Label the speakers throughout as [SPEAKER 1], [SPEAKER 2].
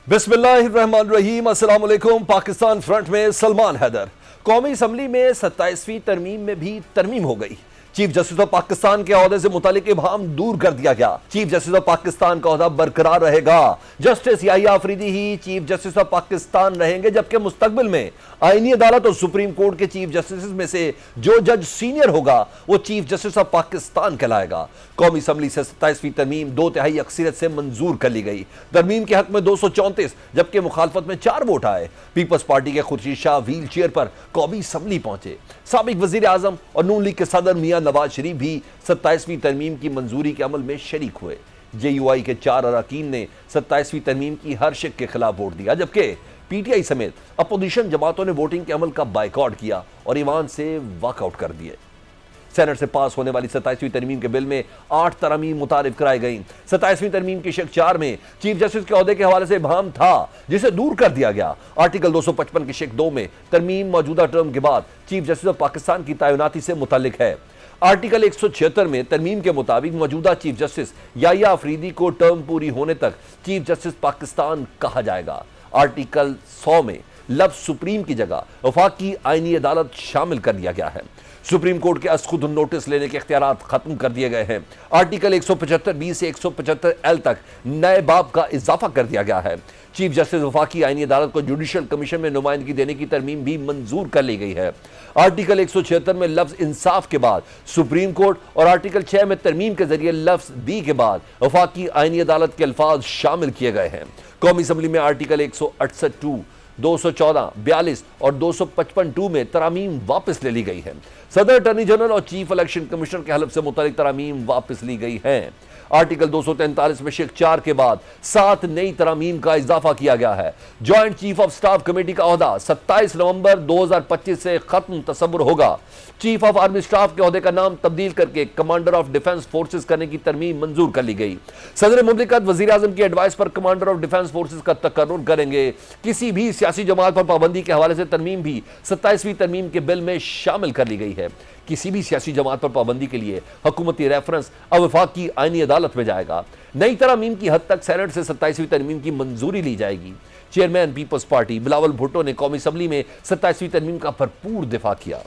[SPEAKER 1] बिस्मिल्लाहिर्रहमानिर्रहीम। अस्सलाम वालेकुम। पाकिस्तान फ्रंट में सलमान हैदर। कौमी असम्बली में 27वीं तरमीम में भी तरमीम हो गई। चीफ जस्टिस ऑफ पाकिस्तान के ओहदे से मुतालिक इबहम दूर कर दिया गया। चीफ जस्टिस ऑफ पाकिस्तान का ओहदा बरकरार रहेगा। जस्टिस याहिया अफरीदी ही चीफ जस्टिस ऑफ पाकिस्तान रहेंगे, जबकि मुस्तकबिल में आईनी अदालत और सुप्रीम कोर्ट के चीफ जस्टिस में से जो जज सीनियर होगा वो चीफ जस्टिस ऑफ पाकिस्तान कहलाएगा। कौमी असम्बली से 27वीं तरमीम 2/3 अक्सरियत से मंजूर कर ली गई। तरमीम के हक में 234 जबकि मुखालफत में 4 वोट आए। पीपल्स पार्टी के खुर्शीद शाह व्हील चेयर पर कौमी असम्बली पहुंचे। साबिक वजीर आजम और नून लीग के सदर मियां नवाज शरीफ भी 27वीं तरमीम की मंजूरी के अमल में शरीक हुए। JUI के 4 अरकान ने 27वीं तरमीम की हर शिक के खिलाफ वोट दिया, जबकि PTI समेत अपोजिशन जमातों ने वोटिंग के अमल का बाइकआउट किया और ईवान से वॉकआउट कर दिए। सेनेट से पास होने वाली 27वीं तरमीम के बिल में 8 तरमीम मुतारिफ कराई गई। 27वीं तरमीम की शिक 4 में चीफ जस्टिस के ओहदे के हवाले से इबहम था, जिसे दूर कर दिया गया। आर्टिकल 255 की शिक 2 में तरमीम मौजूदा टर्म के बाद चीफ जस्टिस ऑफ पाकिस्तान की तैनाती से मुतालिक है। आर्टिकल 176 में तरमीम के मुताबिक मौजूदा चीफ जस्टिस याहिया अफरीदी को टर्म पूरी होने तक चीफ जस्टिस पाकिस्तान कहा जाएगा। आर्टिकल 100 में लफ्ज सुप्रीम की जगह वफाकी आईनी अदालत शामिल कर दिया गया है। सुप्रीम कोर्ट के खुद नोटिस लेने के इख्तियारात खत्म कर दिए गए हैं। आर्टिकल 175B से 175L तक नए बाब का इजाफा कर दिया गया है। चीफ जस्टिस वफाकी आईनी अदालत को जुडिशल कमीशन में नुमाइंदगी देने की तरमीम भी मंजूर कर ली गई है। आर्टिकल 176 में लफ्ज इंसाफ के बाद सुप्रीम कोर्ट और आर्टिकल 6 में तरमीम के जरिए लफ्ज दी के बाद वफाकी आईनी अदालत के अल्फाज शामिल किए गए हैं। कौमी असम्बली में आर्टिकल 168(2), 214, 42 और 255(2) में तरामीम वापस ले ली गई है। सदर अटॉर्नी जनरल और चीफ इलेक्शन कमिश्नर के हलफ से मुतालिक तरामीम वापस ली गई हैं। आर्टिकल 243 में शिक 4 के बाद 7 नई तरामीम का इजाफा किया गया है। Joint chief of staff committee का ओहदा 27 नवंबर 2025 से खत्म तस्वुर होगा। चीफ ऑफ आर्मी स्टाफ के ओहदे का नाम तब्दील करके कमांडर ऑफ डिफेंस फोर्सेस करने की तरमीम मंजूर कर ली गई। सदर मुमलिकत वजीर आजम की एडवाइस पर कमांडर ऑफ डिफेंस फोर्सेस का तकर्रुर करेंगे। किसी भी सियासी जमात पर पाबंदी के हवाले से तरमीम भी 27वीं तरमीम के बिल में शामिल कर ली गई है। किसी भी सियासी जमात पर पाबंदी के लिए हुकूमती रेफरेंस अब वफाकी आईनी अदालत में जाएगा। नई तरमीम की हद तक सेनेट से 27वीं तरमीम की मंजूरी ली जाएगी। Chairman Peoples Party Bilawal Bhutto ने कौमी असम्बली में 27वीं तरमीम का भरपूर दिफा किया।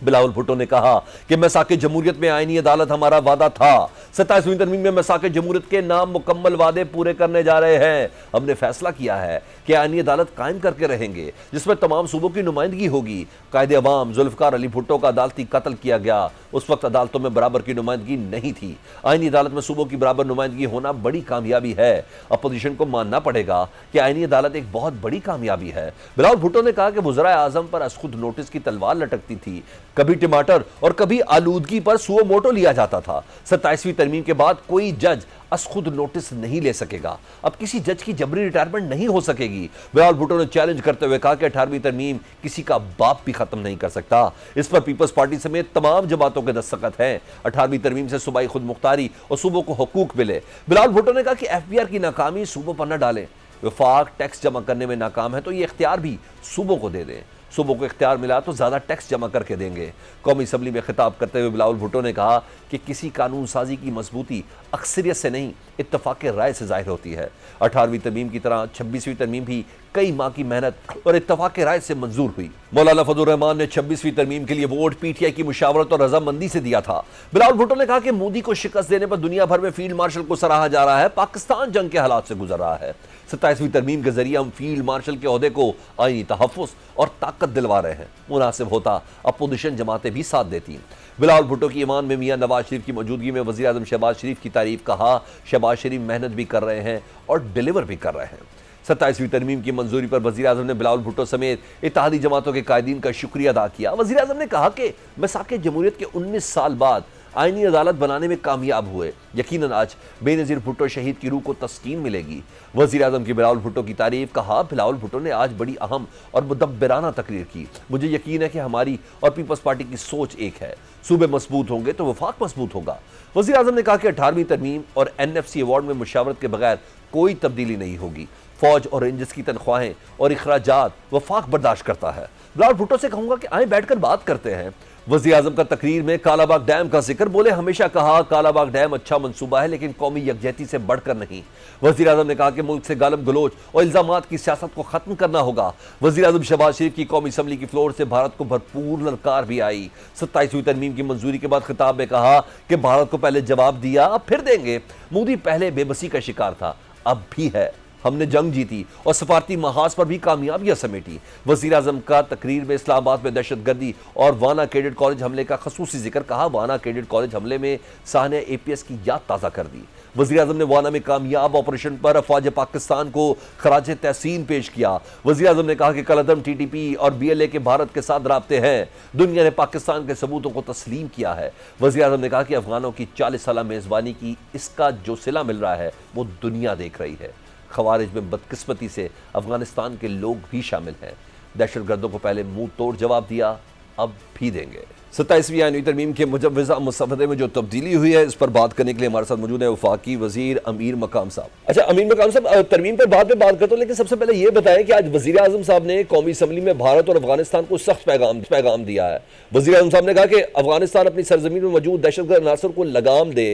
[SPEAKER 1] बिलावल भुट्टो ने कहा कि मैसाके जमहूरियत में आईनी अदालत हमारा वादा था। 27वीं तरमीम में मैसाके जमहूरियत के नाम मुकम्मल वादे पूरे करने जा रहे हैं। हमने फैसला किया है कि आईनी अदालत कायम करके रहेंगे, जिसमें तमाम सूबों की नुमाइंदगी होगी। कायदे अवाम जुल्फकार अली भुट्टो का अदालती कत्ल किया गया। उस वक्त अदालतों में बराबर की नुमाइंदगी नहीं थी। आईनी अदालत में सूबों की बराबर नुमाइंदगी होना बड़ी कामयाबी है। अपोजिशन को मानना पड़ेगा कि आईनी अदालत एक बहुत बड़ी कामयाबी है। बिलावल भुट्टो ने कहा कि वज़राए आज़म पर खुद नोटिस की तलवार लटकती थी। कभी टमाटर और कभी आलूदगी पर सुओ मोटो लिया जाता था। 27वीं तरमीम के बाद कोई जज खुद नोटिस नहीं ले सकेगा। अब किसी जज की जबरी रिटायरमेंट नहीं हो सकेगी। बिलावल भुट्टो ने चैलेंज करते हुए कहा कि 18वीं तरमीम किसी का बाप भी खत्म नहीं कर सकता। इस पर पीपल्स पार्टी समेत तमाम जमातों के दस्तखत हैं। 18वीं तरमीम से सूबाई खुद मुख्तारी और सूबों को हुकूक मिले। बिलावल भुट्टो ने कहा कि FBR की नाकामी सूबों पर न डालें। वफाक टैक्स जमा करने में नाकाम है तो ये इख्तियार भी सूबों को दे दें। सूबों को इख्तियार मिला तो ज्यादा टैक्स जमा करके देंगे। कौमी असम्बली में खिताब करते हुए बिलावल भुट्टो ने कहा कि किसी कानून साजी की मजबूती अक्सरियत से नहीं, इत्तफाक राय से जाहिर होती है। 18वीं तरमीम की तरह 26वीं तरमीम भी कई माह की मेहनत और इत्तफाक राय से मंजूर हुई। मौलाना फजलुर रहमान ने 26वीं तरमीम के लिए वोट PTI की मुशावरत और रजामंदी से दिया था। बिलावल भुट्टो ने कहा कि मोदी को शिकस्त देने पर दुनिया भर में फील्ड मार्शल को सराहा जा रहा है। पाकिस्तान जंग के हालात से गुजर रहा है। 27वीं तरमीम के जरिए हम फील्ड मार्शल के ओहदे को आईनी तहफ़्फ़ुज़ और ताकत दिलवा रहे हैं। मुनासिब होता अपोजिशन जमातें भी साथ देती। बिलावल भुट्टो की ईमान में मियां नवाज शरीफ की मौजूदगी में वज़ीर आज़म शहबाज शरीफ की तारीफ। कहा शहबाज शरीफ मेहनत भी कर रहे हैं और डिलीवर भी कर रहे हैं। 27वीं तरमीम की मंजूरी पर वज़ीर आज़म ने बिलावल भुट्टो समेत इत्तेहादी जमातों के कायदीन का शुक्रिया अदा किया। वज़ीर आज़म ने कहा कि मैसाके जमहूरियत के 19 साल बाद आईनी अदालत बनाने में कामयाब हुए। यकीनन आज बेनज़ीर भुट्टो शहीद की रूह को तस्कीन मिलेगी। वज़ीर आज़म की बिलावल भुट्टो की तारीफ। कहा बिलावल भुट्टो ने आज बड़ी अहम और मुदब्बिराना तकरीर की। मुझे यकीन है कि हमारी और पीपल्स पार्टी की सोच एक है। सूबे मजबूत होंगे तो वफाक मजबूत होगा। वज़ीर आज़म ने कहा कि 18वीं तरमीम और NFC अवार्ड में मुशावरत के बगैर कोई तब्दीली नहीं होगी। فوج اور رینجرز کی تنخواہیں اور اخراجات وفاق برداشت کرتا ہے۔ بلاول بھٹو سے کہوں گا کہ آئیں بیٹھ کر بات کرتے ہیں۔ وزیر اعظم کا تقریر میں کالا باغ ڈیم کا ذکر، بولے ہمیشہ کہا کالا باغ ڈیم اچھا منصوبہ ہے لیکن قومی یکجہتی سے بڑھ کر نہیں۔ وزیر اعظم نے کہا کہ ملک سے گالم گلوچ اور الزامات کی سیاست کو ختم کرنا ہوگا۔ وزیر اعظم شہباز شریف کی قومی اسمبلی کی فلور سے بھارت کو بھرپور للکار بھی آئی۔ 27ویں ترمیم کی منظوری کے بعد خطاب میں کہا کہ بھارت کو پہلے جواب دیا اب پھر دیں گے۔ مودی پہلے بے بسی کا شکار تھا، اب بھی ہے۔ ہم نے جنگ جیتی اور سفارتی محاذ پر بھی کامیابیاں سمیٹی۔ وزیر اعظم کا تقریر میں اسلام آباد میں دہشت گردی اور وانا کیڈٹ کالج حملے کا خصوصی ذکر، کہا وانا کیڈٹ کالج حملے میں سانحہ اے پی ایس کی یاد تازہ کر دی۔ وزیر اعظم نے وانا میں کامیاب آپریشن پر افواج پاکستان کو خراج تحسین پیش کیا۔ وزیر اعظم نے کہا کہ کالعدم ٹی ٹی پی اور بی ایل اے کے بھارت کے ساتھ رابطے ہیں، دنیا نے پاکستان کے ثبوتوں کو تسلیم کیا ہے۔ وزیر اعظم نے کہا کہ افغانوں کی 40 سالہ میزبانی کی اس کا جو صلہ مل رہا ہے وہ دنیا دیکھ رہی ہے۔ خوارج میں بدقسمتی سے افغانستان کے لوگ بھی شامل ہیں۔ دہشت گردوں کو پہلے منہ توڑ جواب دیا، اب بھی دیں گے۔ 27ویں آئینی ترمیم کے مجوزہ مسودے میں جو تبدیلی ہوئی ہے اس پر بات کرنے کے لیے ہمارے ساتھ موجود ہے وفاقی وزیر امیر مقام صاحب۔ اچھا امیر مقام صاحب، ترمیم پر بعد میں بات کرتا ہوں لیکن سب سے پہلے یہ بتائیں کہ آج وزیر اعظم صاحب نے قومی اسمبلی میں بھارت اور افغانستان کو سخت پیغام دیا ہے۔ وزیر اعظم صاحب نے کہا کہ افغانستان اپنی سرزمین میں موجود دہشت گرد عناصر کو لگام دے۔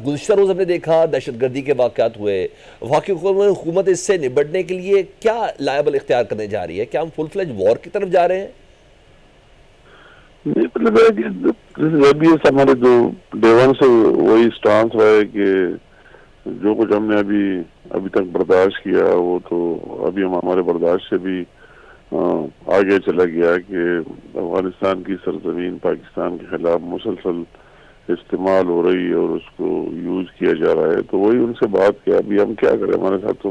[SPEAKER 1] گزشتہ روز ہم نے دیکھا دہشت گردی کے واقعات ہوئے، وفاقی حکومت اس سے نبٹنے کے لیے کیا لائبل اختیار کرنے جا رہی ہے؟ کیا ہم فل فلیج وار کی طرف جا رہے ہیں؟
[SPEAKER 2] نہیں، مطلب ہے کہ ہمارے جو ڈے ون سے وہی سٹانس رہا ہے کہ جو کچھ ہم نے ابھی تک برداشت کیا وہ تو ابھی ہم ہمارے برداشت سے بھی آگے چلا گیا کہ افغانستان کی سرزمین پاکستان کے خلاف مسلسل استعمال ہو رہی ہے اور اس کو یوز کیا جا رہا ہے، تو وہی ان سے بات کیا ابھی ہم کیا کریں ہمارے ساتھ۔ تو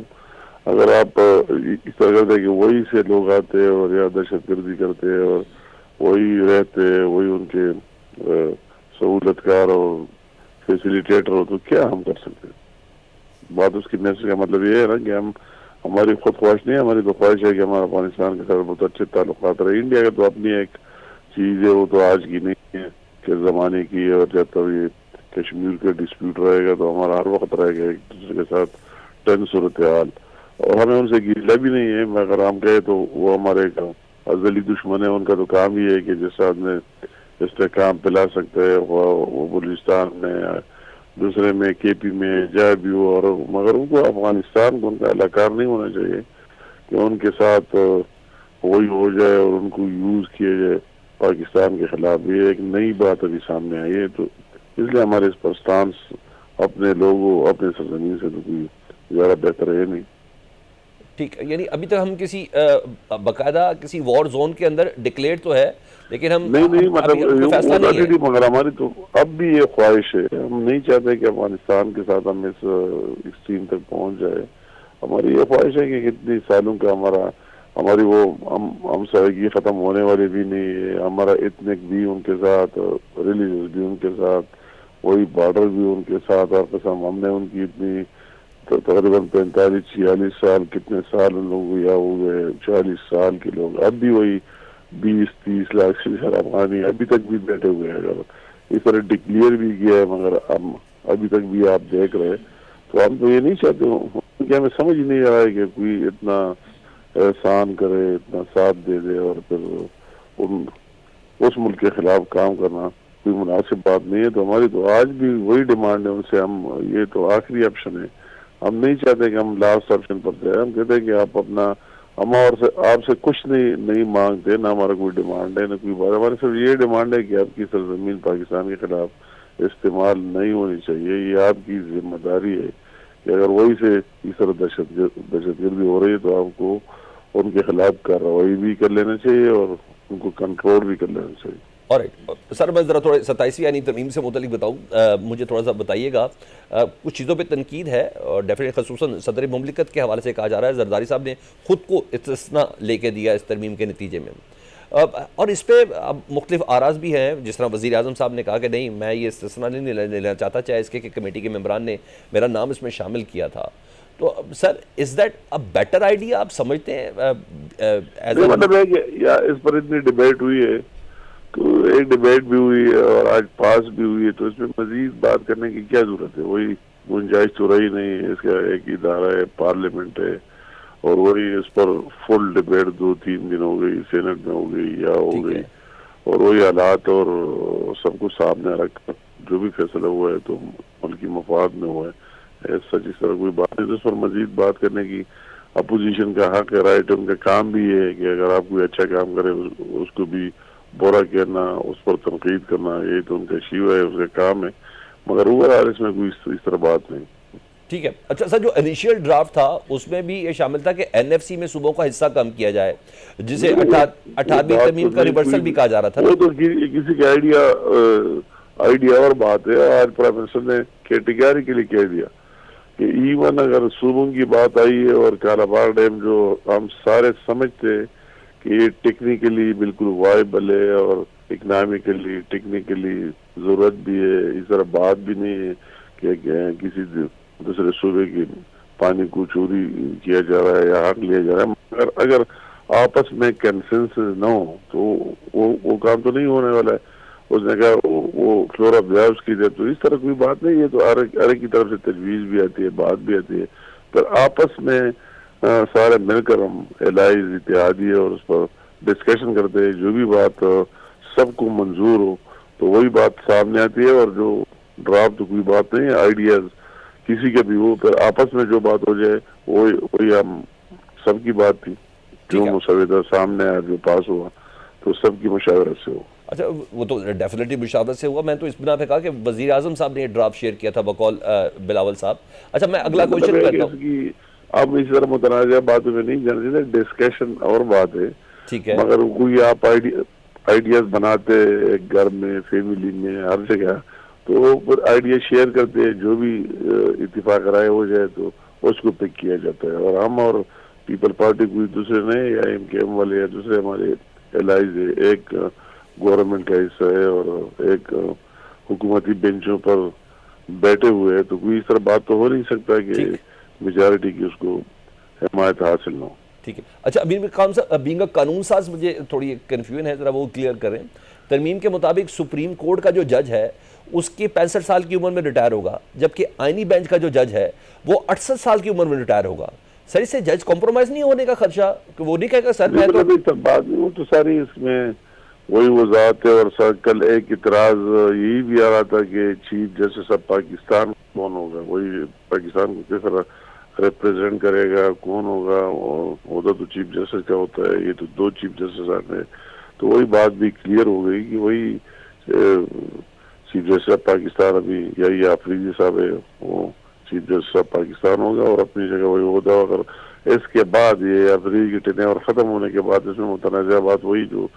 [SPEAKER 2] اگر آپ اس طرح کرتے کہ وہی سے لوگ آتے اور یا دہشت گردی کرتے اور وہی رہتے وہی ان کے سہولت کار اور فیسیلیٹیٹر ہو تو کیا ہم کر سکتے ہیں؟ بات اس کی نیچر کا مطلب یہ ہے نا کہ ہماری خود خواہش نہیں ہے، ہماری تو خواہش ہے کہ ہمارا افغانستان کے ساتھ بہت اچھے تعلقات رہے۔ انڈیا کا تو اپنی ایک چیز ہے، وہ تو آج کی نہیں ہے کہ زمانے کی، اور جب تک یہ کشمیر کا ڈسپیوٹ رہے گا تو ہمارا ہر وقت رہے گا ایک دوسرے کے ساتھ ٹین صورتحال، اور ہمیں ان سے گیلا بھی نہیں ہے۔ اگر ہم کہیں تو وہ ہمارے ازلی دشمن ہے، ان کا تو کام ہی ہے کہ جس آدمی استحکام پلا سکتے ہیں وہ بلوچستان میں دوسرے میں کے پی میں جائے بھی ہو، اور مگر ان کو افغانستان کو ان کا علاقار نہیں ہونا چاہیے کہ ان کے ساتھ وہی ہو جائے اور ان کو یوز کیا جائے پاکستان کے خلاف۔ یہ ایک نئی بات ابھی سامنے آئی ہے، تو اس لیے ہمارے اس پر سٹانس اپنے لوگوں اپنے سرزمین سے تو کوئی زیادہ بہتر ہے نہیں۔
[SPEAKER 1] ٹھیک، یعنی ابھی تک ہم کسی باقاعدہ کسی وار زون کے اندر ڈکلیئر تو ہے لیکن ہم
[SPEAKER 2] نہیں مطلب
[SPEAKER 1] فیصلہ نہیں ہے،
[SPEAKER 2] مگر ہماری تو اب بھی یہ خواہش ہے، ہم نہیں چاہتے کہ افغانستان کے ساتھ ہم اس ایکسٹریم تک پہنچ جائے۔ ہماری یہ خواہش ہے کہ کتنی سالوں کا ہماری وہ ہم سائیگی ختم ہونے والی بھی نہیں ہے، ہمارا ایتھنک بھی ان کے ساتھ، ریلیجس بھی ان کے ساتھ، وہی بارڈر بھی ان کے ساتھ، اور قسم ہم نے ان کی اتنی تقریباً 45-46 سال کتنے سال ان لوگوں یا ہو گئے 40 سال کے لوگ اب بھی وہی 20-30 لاکھ سے زیادہ افغانی ابھی تک بھی بیٹھے ہوئے ہیں۔ اگر اس طرح ڈکلیئر بھی کیا ہے مگر ابھی تک بھی آپ دیکھ رہے، تو ہم تو یہ نہیں چاہتے کہ ہمیں سمجھ ہی نہیں آ رہا ہے کہ کوئی اتنا احسان کرے، اتنا ساتھ دے دے اور پھر اس ملک کے خلاف کام کرنا کوئی مناسب بات نہیں ہے۔ تو ہماری تو آج بھی وہی ڈیمانڈ ہے ان سے، ہم یہ تو آخری آپشن ہے، ہم نہیں چاہتے کہ ہم لاسٹ آپشن پر جائیں۔ ہم کہتے ہیں کہ ہم آپ سے کچھ نہیں مانگتے، نہ ہمارا کوئی ڈیمانڈ ہے نہ کوئی بات، ہماری صرف یہ ڈیمانڈ ہے کہ آپ کی سرزمین پاکستان کے خلاف استعمال نہیں ہونی چاہیے۔ یہ آپ کی ذمہ داری ہے کہ اگر وہی سے اس طرح دہشت گردی ہو رہی ہے تو آپ کو ان کے خلاف کارروائی بھی کر لینا چاہیے اور ان کو کنٹرول بھی کر لینا چاہیے۔
[SPEAKER 1] سر میں ذرا تھوڑا 27ویں یعنی ترمیم سے متعلق بتاؤں، مجھے تھوڑا سا بتائیے گا، کچھ چیزوں پہ تنقید ہے اور ڈیفینیٹ خصوصاً صدر مملکت کے حوالے سے کہا جا رہا ہے زرداری صاحب نے خود کو استثناء لے کے دیا اس ترمیم کے نتیجے میں، اور اس پہ اب مختلف آراز بھی ہیں، جس طرح وزیر اعظم صاحب نے کہا کہ نہیں میں یہ استثناء نہیں لینا چاہتا، چاہے اس کے کہ کمیٹی کے ممبران نے میرا نام اس میں شامل کیا تھا۔ تو sir is that a better idea آپ سمجھتے ہیں؟
[SPEAKER 2] مطلب ہے کہ اس پر اتنی ڈیبیٹ ہوئی ہے، تو ایک ڈیبیٹ بھی ہوئی ہے اور آج پاس بھی ہوئی ہے، تو اس میں مزید بات کرنے کی کیا ضرورت ہے؟ وہی گنجائش تو رہی نہیں ہے، اس کا ایک ادارہ ہے، پارلیمنٹ ہے، اور وہی اس پر فل ڈبیٹ 2-3 دن ہو گئی، سینٹ میں ہو گئی یا ہو گئی، اور وہی حالات اور سب کو سامنے رکھ کر جو بھی فیصلہ ہوا ہے تو ملکی مفاد میں ہوا ہے، سچ اس طرح کوئی بات نہیں۔ تو اس پر مزید بات کرنے کی اپوزیشن کا حق ہے، رائٹ ہے، ان کا کام بھی ہے کہ اگر آپ کوئی اچھا کام کرے اس کو بھی برا کہنا، اس پر تنقید کرنا، یہ تو ان کا ایشو ہے، اس کا کام ہے، مگر اوورآل اس میں کوئی اس طرح بات نہیں۔
[SPEAKER 1] ٹھیک ہے۔ اچھا سر، جو انیشیل ڈرافٹ تھا اس میں بھی یہ شامل تھا کہ این ایف سی میں صوبوں کا حصہ کم کیا جائے، جسے 18ویں ترمیم کا ریورسل بھی کہا جا رہا تھا۔
[SPEAKER 2] وہ تو کسی کا آئیڈیا اور بات ہے۔ آج پرائم منسٹر نے کیٹیگری کے لیے کہہ دیا کہ ایون اگر صوبوں کی بات آئی ہے اور کالاباغ ڈیم جو ہم سارے سمجھتے کہ یہ ٹیکنیکلی بالکل وائبل ہے اور اکنامکلی ٹیکنیکلی ضرورت بھی ہے، اس طرح بات بھی نہیں ہے کہ کسی دوسرے صوبے کی پانی کو چوری کیا جا رہا ہے یا حق لیا جا رہا ہے، مگر اگر آپس میں کنسنسس نہ ہو تو وہ کام تو نہیں ہونے والا ہے۔ اس نے کہا وہ فلور آف ڈرائیوز کی جائے، تو اس طرح کوئی بات نہیں ہے، تو ہر ایک کی طرف سے تجویز بھی آتی ہے، بات بھی آتی ہے، پھر آپس میں سارے مل کر ہم الائز اتحادی اور اس پر ڈسکشن کرتے ہیں، جو بھی بات سب کو منظور ہو تو وہی بات سامنے آتی ہے، اور جو ڈرافٹ تو کوئی بات نہیں ہے، آئیڈیاز کسی کے بھی ہو، پھر آپس میں جو بات ہو جائے وہی ہم سب کی بات تھی، جو مسودہ سامنے آیا جو پاس ہوا تو سب کی مشاورت سے ہو۔
[SPEAKER 1] اچھا وہ تو ڈیفینیٹلی مشاورت سے ہوا، میں تو اس بنا پہ کہا کہ وزیر اعظم صاحب نے یہ ڈرافٹ شیئر کیا تھا بقول بلاول صاحب۔ اچھا میں اگلا کوشچن کرتا ہوں۔
[SPEAKER 2] آپ اس طرح متنازع باتوں میں نہیں جانا چاہتے، ڈسکشن اور بات ہے،
[SPEAKER 1] ٹھیک ہے،
[SPEAKER 2] مگر کوئی آپ آئیڈیاز بناتے ایک گھر میں، فیملی میں، ہر جگہ، تو پھر آئیڈیا شیئر کرتے ہیں، جو بھی اتفاق رائے ہو جائے تو اس کو پک کیا جاتا ہے، اور ہم اور پیپل پارٹی کوئی دوسرے نہیں، یا ایم کے ایم والے یا دوسرے ہمارے الائز ہے، ایک گورنمنٹ کا حصہ ہے اور ایک حکومتی بینچوں پر بیٹھے ہوئے ہیں، تو کوئی اس طرح بات تو ہو نہیں سکتا کہ میجارٹی کی اس کو حمایت حاصل نہ ہو۔
[SPEAKER 1] ٹھیک ہے۔ اچھا بینگ قانون ساز مجھے تھوڑی کنفیوژن ہے، ذرا وہ کلیئر کریں۔ ترمیم کے مطابق سپریم کورٹ کا جو جج ہے اس کی 65 سال کی عمر میں ریٹائر ہوگا، جبکہ آئینی بینچ کا جو جج ہے وہ 68 سال کی عمر میں ریٹائر ہوگا۔ سر اس سے جج کمپرومائز نہیں ہونے کا خدشہ کہ وہ نہیں کہے گا سر میں تو
[SPEAKER 2] بات نہیں، وہ تو ساری اس میں وہی وضاحت ہے، اور کل ایک اعتراض یہی بھی آ رہا تھا کہ چیف جسٹس آف پاکستان کون ہوگا، وہی پاکستان کو کس طرح ریپریزنٹ کرے گا، کون ہوگا، عہدہ تو چیف جسٹس کا ہوتا ہے، یہ تو 2 چیف جسٹس آتے ہیں، تو وہی بات بھی کلیئر ہو گئی کہ وہی چیف جسٹس آف پاکستان ابھی یہی آفریدی صاحب ہے، وہ چیف جسٹس آف پاکستان ہوگا اور اپنی جگہ وہی عہدہ، اگر اس کے بعد یہ آفریدی کی ٹینیور ختم ہونے کے بعد اس میں متنازع بات وہی جو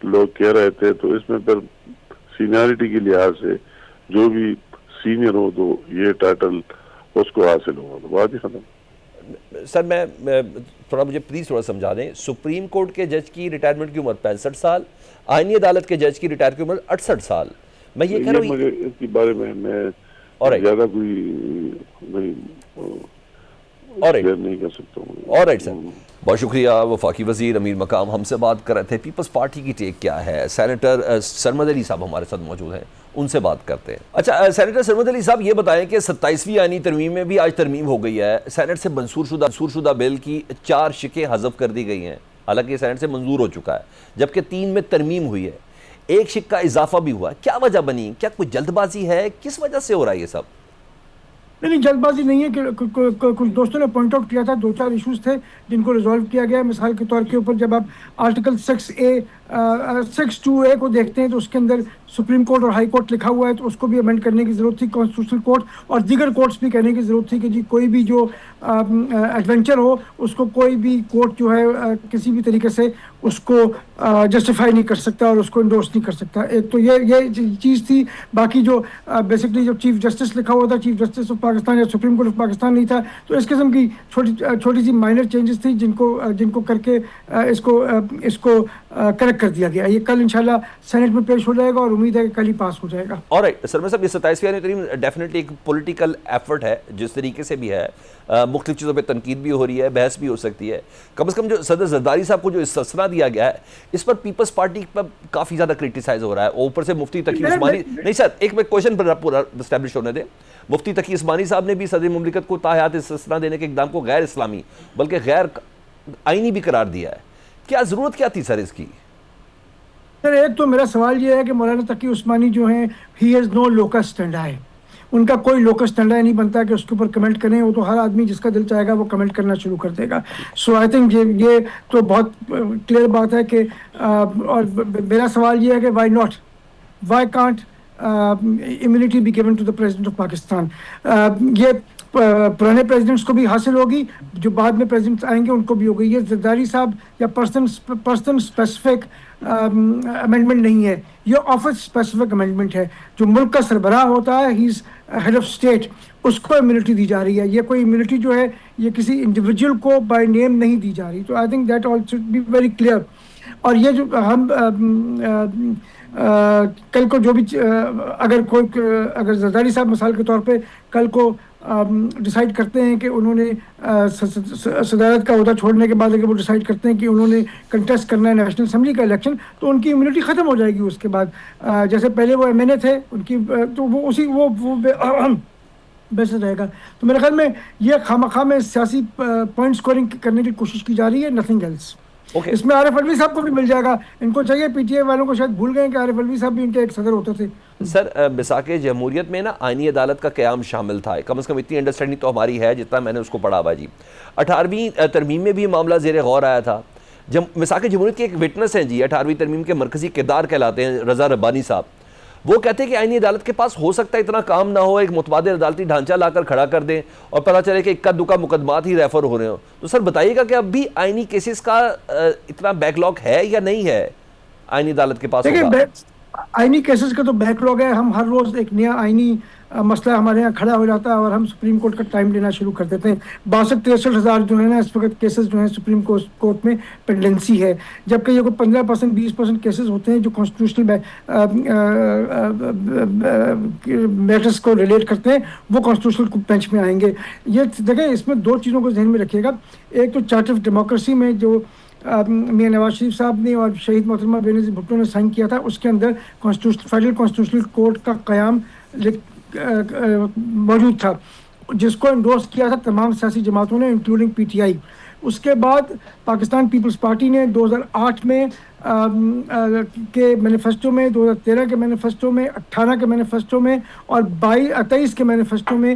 [SPEAKER 2] لوگ کہہ رہے تھے، تو اس میں پھر سینیارٹی کے لحاظ سے جو بھی سینئر ہو تو یہ ٹائٹل اس کو حاصل ہوگا، تو بات ہی ختم۔
[SPEAKER 1] سر میں تھوڑا مجھے پلیز تھوڑا سمجھا دیں، سپریم کورٹ کے جج کی ریٹائرمنٹ کی عمر 65 سال، آئینی عدالت کے جج کی ریٹائر کی عمر 68 سال، میں یہ کہہ رہا ہوں
[SPEAKER 2] مجھے اس کے بارے میں زیادہ کوئی نہیں کر سکتا ہوں۔
[SPEAKER 1] آلرائٹ سر، بہت شکریہ۔ وفاقی وزیر امیر مقام ہم سے بات کر رہے تھے۔ پیپلز پارٹی کی ٹیک کیا ہے؟ سینیٹر سرمد علی صاحب ہمارے ساتھ موجود ہیں، ان سے بات کرتے ہیں۔ اچھا سینیٹر سرمد علی صاحب یہ بتائیں کہ 27ویں آئینی ترمیم میں بھی آج ترمیم ہو گئی ہے، سینٹ سے منظور شدہ بل کی 4 شقیں حذف کر دی گئی ہیں، حالانکہ سینٹ سے منظور ہو چکا ہے، جبکہ 3 میں ترمیم ہوئی ہے، 1 شق کا اضافہ بھی ہوا ہے، کیا وجہ بنی؟ کیا کوئی جلد بازی ہے؟ کس وجہ سے ہو رہا ہے یہ سب؟
[SPEAKER 3] نہیں جلد بازی نہیں ہے، کہ کچھ دوستوں نے پوائنٹ آؤٹ کیا تھا، 2-4 ایشوز تھے جن کو ریزالو کیا گیا ہے۔ مثال کے طور کے اوپر جب آپ آرٹیکل 6(2)(a) کو دیکھتے ہیں تو اس کے اندر سپریم کورٹ اور ہائی کورٹ لکھا ہوا ہے، تو اس کو بھی امینڈ کرنے کی ضرورت تھی۔ کانسٹیٹیوشنل کورٹ اور دیگر کورٹس بھی کہنے کی ضرورت تھی کہ جی کوئی بھی جو ایڈونچر ہو اس کو کوئی بھی کورٹ جو ہے کسی بھی طریقے سے اس کو جسٹیفائی نہیں کر سکتا اور اس کو انڈورس نہیں کر سکتا۔ ایک تو یہ چیز تھی۔ باقی جو بیسکلی جو چیف جسٹس لکھا ہوا تھا، چیف جسٹس آف پاکستان یا سپریم کورٹ آف پاکستان نہیں تھا، تو اس قسم کی چھوٹی سی مائنر چینجز تھی جن کو کر کے اس کو کریکٹ کر دیا گیا۔ یہ کل انشاءاللہ سینٹ میں پیش ہو جائے گا اور امید ہے کہ کل ہی پاس ہو جائے گا۔
[SPEAKER 1] آلرائٹ سر، میں صاحب یہ 27ویں آئینی ترمیم ڈیفینیٹلی ایک پولیٹیکل ایفرٹ ہے، جس طریقے سے بھی ہے، مختلف چیزوں پہ تنقید بھی ہو رہی ہے، بحث بھی ہو سکتی ہے۔ کم از کم جو صدر زرداری صاحب کو جو استثنا دیا گیا ہے اس پر پیپلز پارٹی پر کافی زیادہ کرٹیسائز ہو رہا ہے، اوپر سے مفتی تقی عثمانی نہیں سر ایک میں کوشچن پر پورا اسٹیبلش ہونے دیں، مفتی تقی عثمانی صاحب نے بھی صدر مملکت کو تاحیات استثنا دینے کے اقدام کو غیر اسلامی بلکہ غیر آئینی بھی قرار دیا ہے. کیا ضرورت کیا تھی سر اس کی؟
[SPEAKER 3] سر ایک تو میرا سوال یہ ہے کہ مولانا تقی عثمانی جو ہیں ہی ہیز نو لوکس اسٹینڈائی، ان کا کوئی لوکس اسٹینڈائی نہیں بنتا کہ اس کے اوپر کمنٹ کریں. وہ تو ہر آدمی جس کا دل چاہے گا وہ کمنٹ کرنا شروع کر دے گا. سو آئی تھنک یہ تو بہت کلیئر بات ہے کہ اور میرا سوال یہ ہے کہ why can't immunity be given to the President of Pakistan. یہ پرانے پریزیڈنٹس کو بھی حاصل ہوگی، جو بعد میں پریزیڈنٹس آئیں گے ان کو بھی ہوگی. یہ زرداری صاحب یا پرسن اسپیسیفک امینڈمنٹ نہیں ہے، یہ آفس اسپیسیفک امینڈمنٹ ہے. جو ملک کا سربراہ ہوتا ہے، ہی از ہیڈ آف اسٹیٹ، اس کو امیونٹی دی جا رہی ہے. یہ کوئی امیونٹی جو ہے یہ کسی انڈیویجول کو بائی نیم نہیں دی جا رہی. تو I think that also be very clear. اور یہ جو ہم کل کو جو بھی اگر زرداری صاحب مثال کے طور پہ کل کو ڈیسائیڈ کرتے ہیں کہ انہوں نے صدارت کا عہدہ چھوڑنے کے بعد اگر وہ ڈیسائیڈ کرتے ہیں کہ انہوں نے کنٹیسٹ کرنا ہے نیشنل اسمبلی کا الیکشن، تو ان کی امیونٹی ختم ہو جائے گی. اس کے بعد جیسے پہلے وہ ایم این اے تھے ان کی، تو وہ اسی وہ بیسس رہے گا. تو میرے خیال میں یہ خواہ میں سیاسی پوائنٹ اسکورنگ کرنے کی کوشش کی جا رہی ہے، نتھنگ ایلس. اس میں عارف الوی صاحب کو بھی مل جائے گا. ان کو چاہیے، پی ٹی آئی والوں کو شاید بھول گئے کہ عارف الوی صاحب بھی ان کے ایک صدر ہوتے تھے.
[SPEAKER 1] سر مساق جمہوریت میں نا آئینی عدالت کا قیام شامل تھا، کم از کم اتنی انڈرسٹینڈنگ تو ہماری ہے جتنا میں نے اس کو پڑھا ہوا جی. 18ویں ترمیم میں بھی معاملہ زیر غور آیا تھا. مساق جمہوریت کے ایک وٹنس ہیں جی، 18ویں ترمیم کے مرکزی کردار کہلاتے ہیں رضا ربانی صاحب. وہ کہتے ہیں کہ آئینی عدالت کے پاس ہو سکتا ہے اتنا کام نہ ہو، ایک متبادل عدالتی ڈھانچہ لا کر کھڑا کر دیں اور پتہ چلے کہ اکا دکا مقدمات ہی ریفر ہو رہے ہوں. تو سر بتائیے گا کہ اب بھی آئینی کیسز کا اتنا بیک لاگ ہے یا نہیں ہے آئینی عدالت کے پاس؟
[SPEAKER 3] آئینی کیسز کا تو بیک لاگ ہے. ہم ہر روز ایک نیا آئینی مسئلہ ہمارے یہاں کھڑا ہو جاتا ہے اور ہم سپریم کورٹ کا ٹائم لینا شروع کر دیتے ہیں. 62-63 جو ہے نا اس وقت کیسز جو ہیں سپریم کورٹ میں پینڈنسی ہے، جبکہ یہ کوئی 15% 20% کیسز ہوتے ہیں جو کانسٹیٹیوشنل میٹرز کو ریلیٹ کرتے ہیں، وہ کانسٹیٹیوشنل بینچ میں آئیں گے. یہ دیکھیں، اس میں دو چیزوں کو ذہن میں رکھیے گا. ایک تو چارٹر آف ڈیموکریسی میں جو میاں نواز شریف صاحب نے اور شہید محترمہ بینظیر بھٹو نے سائن کیا تھا، اس کے اندر فیڈرل کانسٹیٹیوشنل کورٹ کا قیام موجود تھا، جس کو انڈورس کیا تھا تمام سیاسی جماعتوں نے انکلوڈنگ پی ٹی آئی. اس کے بعد پاکستان پیپلز پارٹی نے 2008 میں کے مینیفیسٹو میں، 2013 کے مینیفیسٹو میں، 18 کے مینیفیسٹو میں اور 23 کے مینیفیسٹو میں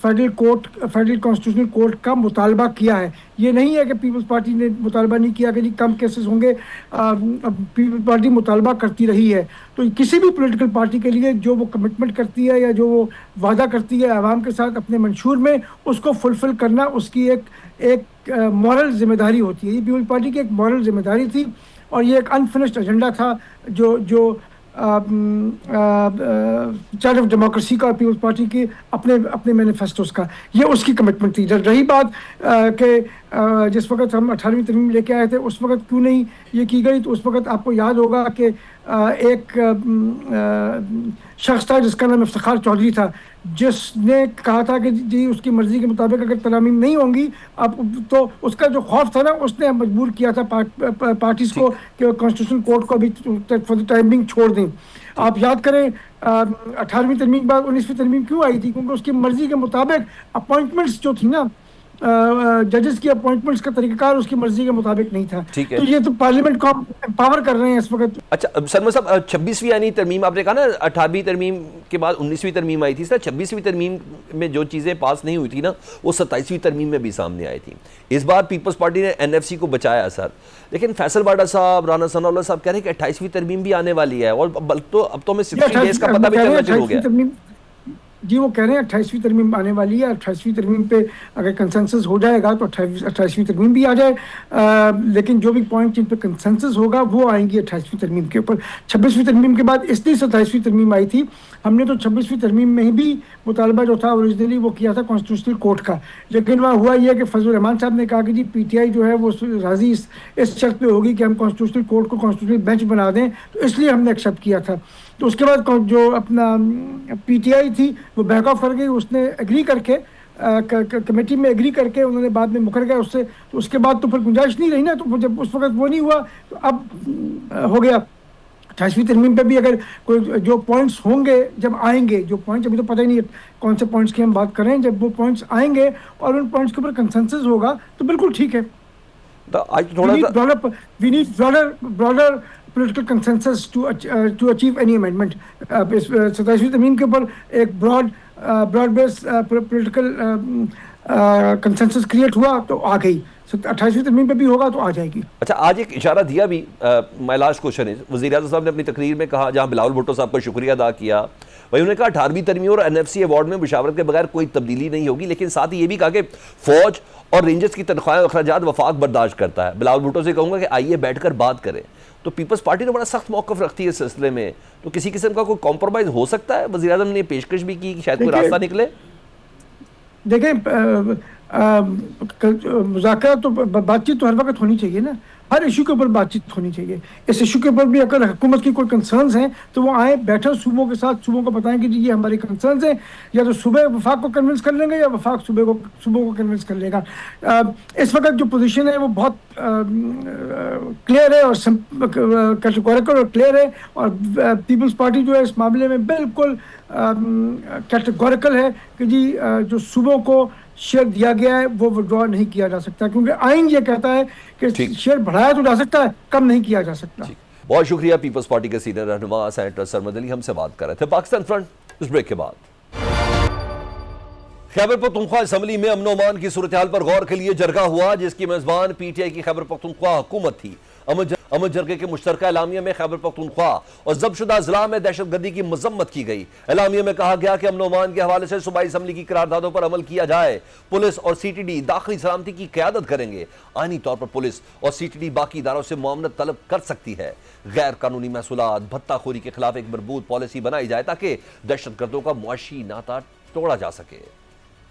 [SPEAKER 3] فیڈرل کانسٹیٹیوشنل کورٹ کا مطالبہ کیا ہے. یہ نہیں ہے کہ پیپلز پارٹی نے مطالبہ نہیں کیا کہ جی کم کیسز ہوں گے، پیپلز پارٹی مطالبہ کرتی رہی ہے. تو کسی بھی پولیٹیکل پارٹی کے لیے جو وہ کمٹمنٹ کرتی ہے یا جو وہ وعدہ کرتی ہے عوام کے ساتھ اپنے منشور میں، اس کو فلفل کرنا اس کی ایک مورل ذمہ داری ہوتی ہے. یہ پیپلز پارٹی کی ایک مورل ذمہ داری تھی اور یہ ایک انفنشڈ ایجنڈا تھا جو چارٹر آف ڈیموکریسی کا اور پیپلز پارٹی کی اپنے مینیفیسٹوز کا، یہ اس کی کمٹمنٹ تھی. رہی بات کہ جس وقت ہم 18ویں ترمیم لے کے آئے تھے اس وقت کیوں نہیں یہ کی گئی، تو اس وقت آپ کو یاد ہوگا کہ ایک شخص تھا جس کا نام افتخار چودھری تھا، جس نے کہا تھا کہ جی اس کی مرضی کے مطابق اگر ترامیم نہیں ہوں گی اب تو اس کا جو خوف تھا نا، اس نے مجبور کیا تھا پارٹیز کو کہ کانسٹیٹیوشن کورٹ کو ابھی فار دی ٹائمنگ چھوڑ دیں. آپ یاد کریں 18ویں ترمیم کے بعد 19ویں ترمیم کیوں آئی تھی؟ کیونکہ اس کی مرضی کے مطابق اپوائنٹمنٹس جو تھی نا، ججز کی اپوائنٹمنٹس کا طریقہ کار اس کی مرضی کے مطابق نہیں تھا. تو یہ تو پارلیمنٹ کو امپاور کر رہے ہیں اس وقت.
[SPEAKER 1] اچھا سرما صاحب، 26ویں یعنی ترمیم آپ نے کہا نا 18ویں ترمیم کے بعد 19ویں ترمیم آئی تھی. سر 26ویں ترمیم میں جو چیزیں پاس نہیں ہوئی تھی نا، وہ 27ویں ترمیم میں بھی سامنے آئی تھی. اس بار پیپلز پارٹی نے این ایف سی کو بچایا سر، لیکن فیصل واڈا صاحب، رانا ثناء اللہ صاحب کہہ رہے ہیں کہ 28ویں ترمیم بھی آنے والی ہے، اور اب تو ہمیں 60 ڈیز کا پتہ بھی چلنا شروع ہو گیا.
[SPEAKER 3] جی وہ کہہ رہے ہیں 28ویں ترمیم آنے والی ہے. 28ویں ترمیم پہ اگر کنسنسس ہو جائے گا تو 28ویں ترمیم بھی آ جائے، لیکن جو بھی پوائنٹ جن پہ کنسنسس ہوگا وہ آئیں گی 28ویں ترمیم کے اوپر. 26ویں ترمیم کے بعد اس لیے 27ویں ترمیم آئی تھی. ہم نے تو 26ویں ترمیم میں بھی مطالبہ جو تھا اوریجنلی وہ کیا تھا کانسٹیٹیوشنل کورٹ کا، لیکن وہاں ہوا یہ کہ فضل الرحمان صاحب نے کہا کہ جی پی ٹی آئی جو ہے وہ راضی اس شرط پہ ہوگی کہ ہم کانسٹیٹیوشنل کورٹ کو کانسٹیٹیوشنل بینچ بنا دیں، تو اس لیے ہم نے ایکسیپٹ کیا تھا. تو اس کے بعد جو اپنا پی ٹی آئی تھی وہ بیک آف کر گئی، اس نے ایگری کر کے کمیٹی میں ایگری کر کے انہوں نے بعد میں مکر گئے اس سے. تو اس کے بعد تو پھر گنجائش نہیں رہی نا، تو جب اس وقت وہ نہیں ہوا تو اب ہو گیا. 28वीं तरमीम पे भी अगर कोई जो पॉइंट्स होंगे जब आएंगे, जो पॉइंट्स अभी तो पता ही नहीं है कौन से पॉइंट्स की हम बात कर रहे हैं, जब वो पॉइंट्स आएंगे और उन पॉइंट्स के ऊपर कंसेंसस होगा तो बिल्कुल ठीक है.
[SPEAKER 1] तो आज थोड़ा सा
[SPEAKER 3] we need broader political consensus to achieve any amendment. 27वीं तरमीम के ऊपर एक broad based political consensus create हुआ तो आ गई. 28वीं तरमीम पे भी होगा तो आ जाएगी.
[SPEAKER 1] अच्छा, आज एक इशारा दिया भी, माय लास्ट क्वेश्चन इज, वज़ीर-ए-आज़म साहब ने अपनी तकरीर में कहा, जहां बिलावल भुट्टो साहब का शुक्रिया अदा किया, वही उन्होंने कहा 18वीं तरमीम और एनएफसी अवार्ड में मुशावरत के बगैर कोई तब्दीली नहीं होगी, लेकिन साथ ही ये भी कहा कि फौज और रेंजर्स की तनख्वाह और अखराजात वफाक बर्दाश्त करता है. बिलावल भुट्टो से कहूँगा कि आइए बैठकर बात करें. तो पीपल्स पार्टी तो बड़ा सख्त मौक़िफ़ रखती है इस सिलसिले में, तो किसी किस्म का कोई कॉम्प्रोमाइज़ हो सकता है? वज़ीर-ए-आज़म ने पेशकश भी की कि शायद कोई रास्ता निकले.
[SPEAKER 3] देखें, मुज़ाकरा तो बातचीत तो हर वक्त होनी चाहिए ना, हर इशू के ऊपर बातचीत होनी चाहिए. इस इशू के ऊपर भी अगर हुकूमत की कोई कंसर्न्स हैं तो वो आए, बैठे सूबों के साथ, सूबों को बताएं कि जी ये हमारे कंसर्न्स हैं, या तो सूबे वफाक को कन्विंस कर लेंगे या वफाक सूबों को कन्विंस कर लेगा. इस वक्त जो पोजीशन है वो बहुत क्लियर है और कैटेगोरिकल और क्लियर है, और पीपल्स पार्टी जो है इस मामले में बिल्कुल कैटेगोरिकल है कि जी जो सूबों को शेयर दिया गया है वो विड्रॉ नहीं किया जा सकता, क्योंकि आइन ये कहता है कि शेयर बढ़ाया तो जा सकता है, कम नहीं किया जा सकता.
[SPEAKER 1] बहुत शुक्रिया. पीपल्स पार्टी के सीनियर रहनुमा सेनेटर सरमद अली हमसे बात कर रहे थे. पाकिस्तान फ्रंट इस ब्रेक के बाद. खैबर पख्तूनख्वा असम्बली में अमन अमान की सूरत हाल पर गौर के लिए जरगा हुआ, जिसकी मेजबान पीटीआई की खैबर पख्तूनख्वा हुकूमत थी. अमन जरगे के मुश्तरका एलामिया में खैबर पख्तूनख्वा और ज़ब्तशुदा अज़ला में दहशतगर्दी की मजम्मत की गई. एलामिया में कहा गया कि अमन अमान के हवाले से सूबाई असम्बली की करारदादों पर अमल किया जाए. पुलिस और सीटीडी दाखिली सलामती की क़यादत करेंगे. आईनी तौर पर पुलिस और सीटीडी बाकी इदारों से मुआवनत तलब कर सकती है. गैर कानूनी महसूलात भत्ताखोरी के खिलाफ एक मजबूत पॉलिसी बनाई जाए ताकि दहशतगर्दों का मुआशी नाता तोड़ा जा सके.